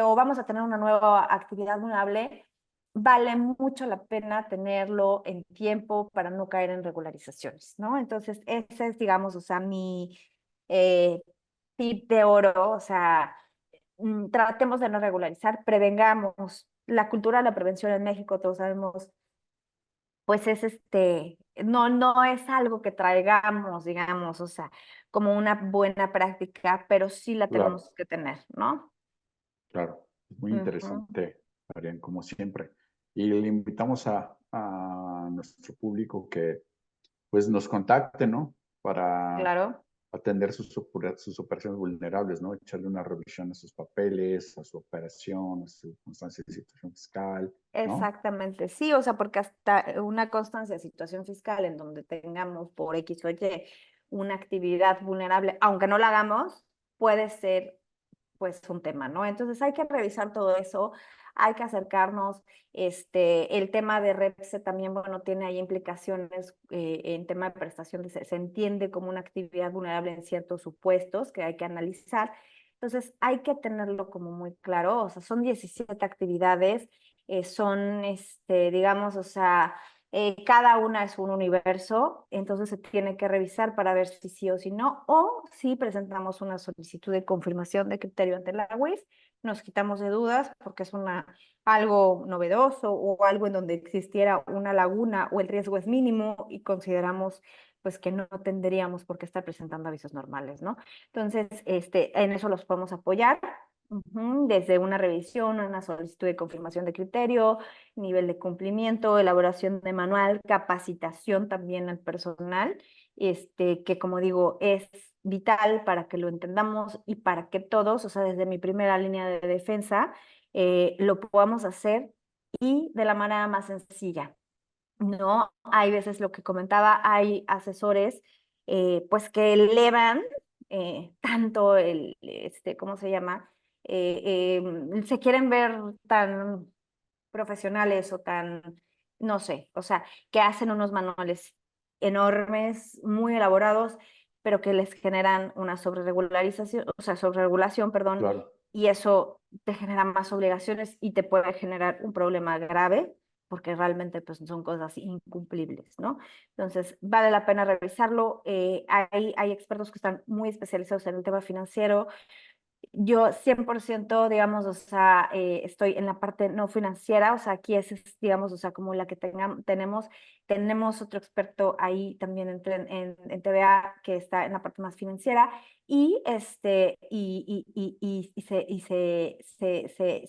o vamos a tener una nueva actividad vulnerable, vale mucho la pena tenerlo en tiempo para no caer en regularizaciones, ¿no? Entonces, ese es, digamos, o sea, mi eh, tip de oro, o sea, tratemos de no regularizar, prevengamos. La cultura de la prevención en México, todos sabemos, pues es no es algo que traigamos, digamos, o sea, como una buena práctica, pero sí la Claro, tenemos que tener, ¿no? claro. Es muy Ujú, interesante, Arián, como siempre. Y le invitamos a nuestro público que pues nos contacte, ¿no? Para claro, atender sus operaciones vulnerables, ¿no? Echarle una revisión a sus papeles, a su operación, a su constancia de situación fiscal, ¿no? exactamente, sí, o sea, porque hasta una constancia de situación fiscal en donde tengamos por X o Y una actividad vulnerable, aunque no la hagamos, puede ser pues un tema, ¿no? Entonces hay que revisar todo eso, hay que acercarnos, el tema de REPSE también, bueno, tiene ahí implicaciones en tema de prestación, se entiende como una actividad vulnerable en ciertos supuestos que hay que analizar, entonces hay que tenerlo como muy claro, o sea, son 17 actividades, son, digamos, o sea, cada una es un universo, entonces se tiene que revisar para ver si sí o si no, o si presentamos una solicitud de confirmación de criterio ante la UIF, nos quitamos de dudas porque es algo novedoso o algo en donde existiera una laguna o el riesgo es mínimo y consideramos pues que no tendríamos por qué estar presentando avisos normales, ¿no? Entonces, en eso los podemos apoyar. Desde una revisión, una solicitud de confirmación de criterio, nivel de cumplimiento, elaboración de manual, capacitación también al personal, que como digo, es vital para que lo entendamos y para que todos, o sea, desde mi primera línea de defensa, lo podamos hacer y de la manera más sencilla. No, hay veces lo que comentaba, hay asesores pues que elevan tanto ¿cómo se llama? Se quieren ver tan profesionales o tan, no sé, o sea, que hacen unos manuales enormes, muy elaborados, pero que les generan una sobreregularización, o sea, sobreregulación, perdón, Claro. y eso te genera más obligaciones y te puede generar un problema grave porque realmente pues son cosas incumplibles, ¿no? Entonces, vale la pena revisarlo. Hay expertos que están muy especializados en el tema financiero, yo 100%, digamos, o sea, estoy en la parte no financiera, o sea, aquí digamos, o sea, como la que tenemos otro experto ahí también en TVA que está en la parte más financiera y, se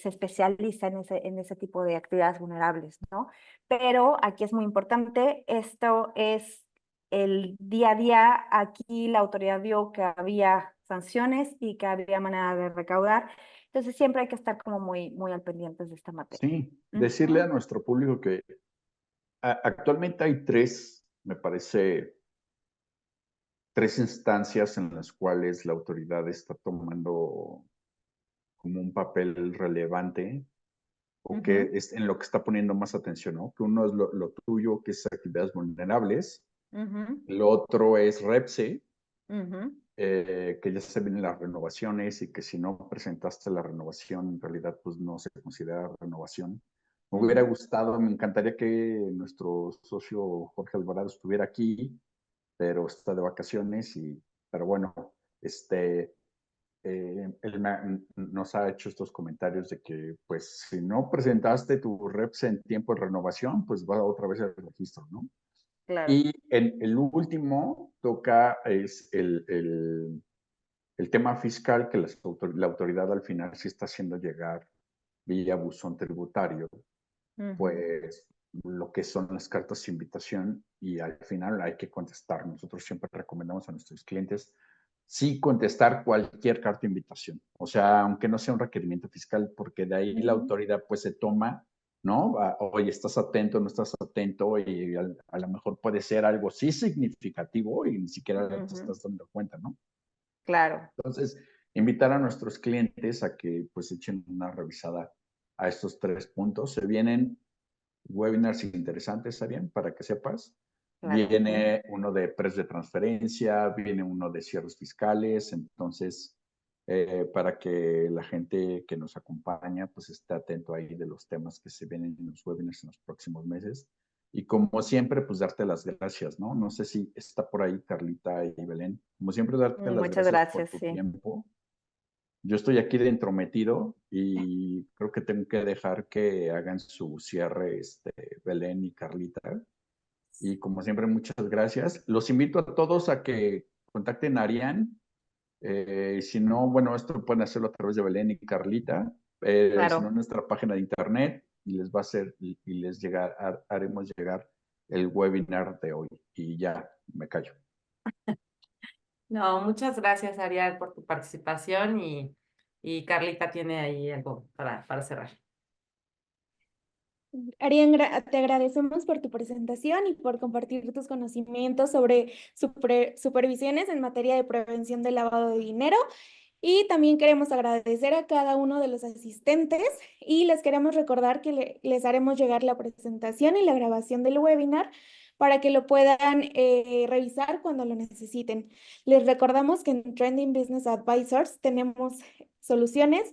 especializa en ese tipo de actividades vulnerables, ¿no? Pero aquí es muy importante, esto es el día a día. Aquí la autoridad vio que había sanciones y que había manera de recaudar. Entonces siempre hay que estar como muy, muy al pendientes de esta materia. Sí, decirle a Ujú, nuestro público que actualmente hay tres, me parece, tres instancias en las cuales la autoridad está tomando como un papel relevante o que ujú, es en lo que está poniendo más atención, ¿no? Que uno es lo tuyo, que es actividades vulnerables, ujú, lo otro es REPSE, ujú, que ya se vienen las renovaciones y que si no presentaste la renovación, en realidad pues no se considera renovación. Me hubiera ujú. gustado, me encantaría que nuestro socio Jorge Alvarado estuviera aquí, pero está de vacaciones pero bueno, este, nos ha hecho estos comentarios de que, pues, si no presentaste tu reps en tiempo de renovación, pues va otra vez al registro, ¿no? Claro. Y el último toca es el tema fiscal que la autoridad al final sí está haciendo llegar vía buzón tributario, Ujú, pues lo que son las cartas de invitación y al final hay que contestar. Nosotros siempre recomendamos a nuestros clientes sí contestar cualquier carta de invitación. O sea, aunque no sea un requerimiento fiscal, porque de ahí la autoridad pues se toma, ¿no? Oye, estás atento, no estás atento, y a lo mejor puede ser algo sí significativo y ni siquiera te estás dando cuenta, ¿no? Claro. Entonces, invitar a nuestros clientes a que pues echen una revisada a estos 3 puntos. Se vienen webinars interesantes, Arián, para que sepas. Claro. Viene uno de precios de transferencia, viene uno de cierres fiscales, entonces, para que la gente que nos acompaña, pues esté atento ahí de los temas que se vienen en los webinars en los próximos meses. Y como siempre, pues darte las gracias, ¿no? No sé si está por ahí Carlita y Belén. Como siempre, darte las Muchas gracias por gracias, tu sí. tiempo. Yo estoy aquí de entrometido y creo que tengo que dejar que hagan su cierre, Belén y Carlita. Y como siempre, muchas gracias. Los invito a todos a que contacten a Arián. Si no, bueno, esto pueden hacerlo a través de Belén y Carlita. Si no, Claro. en nuestra página de internet y les va a hacer y les haremos llegar el webinar de hoy. Y ya, me callo. No, muchas gracias, Ariel, por tu participación y Carlita tiene ahí algo para cerrar. Arián, te agradecemos por tu presentación y por compartir tus conocimientos sobre supervisiones en materia de prevención del lavado de dinero. Y también queremos agradecer a cada uno de los asistentes y les queremos recordar que les haremos llegar la presentación y la grabación del webinar para que lo puedan revisar cuando lo necesiten. Les recordamos que en Trending Business Advisors tenemos soluciones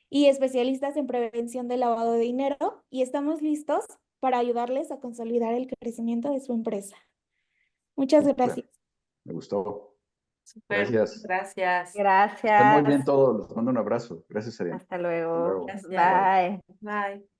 y especialistas en prevención del lavado de dinero y estamos listos para ayudarles a consolidar el crecimiento de su empresa. Muchas Súper, gracias. me gustó. Súper, muchas Gracias. gracias. Estén muy bien Gracias. todos. Les mando un abrazo. Gracias, Arián. Hasta Hasta luego. luego. Gracias. Bye. Bye. Bye.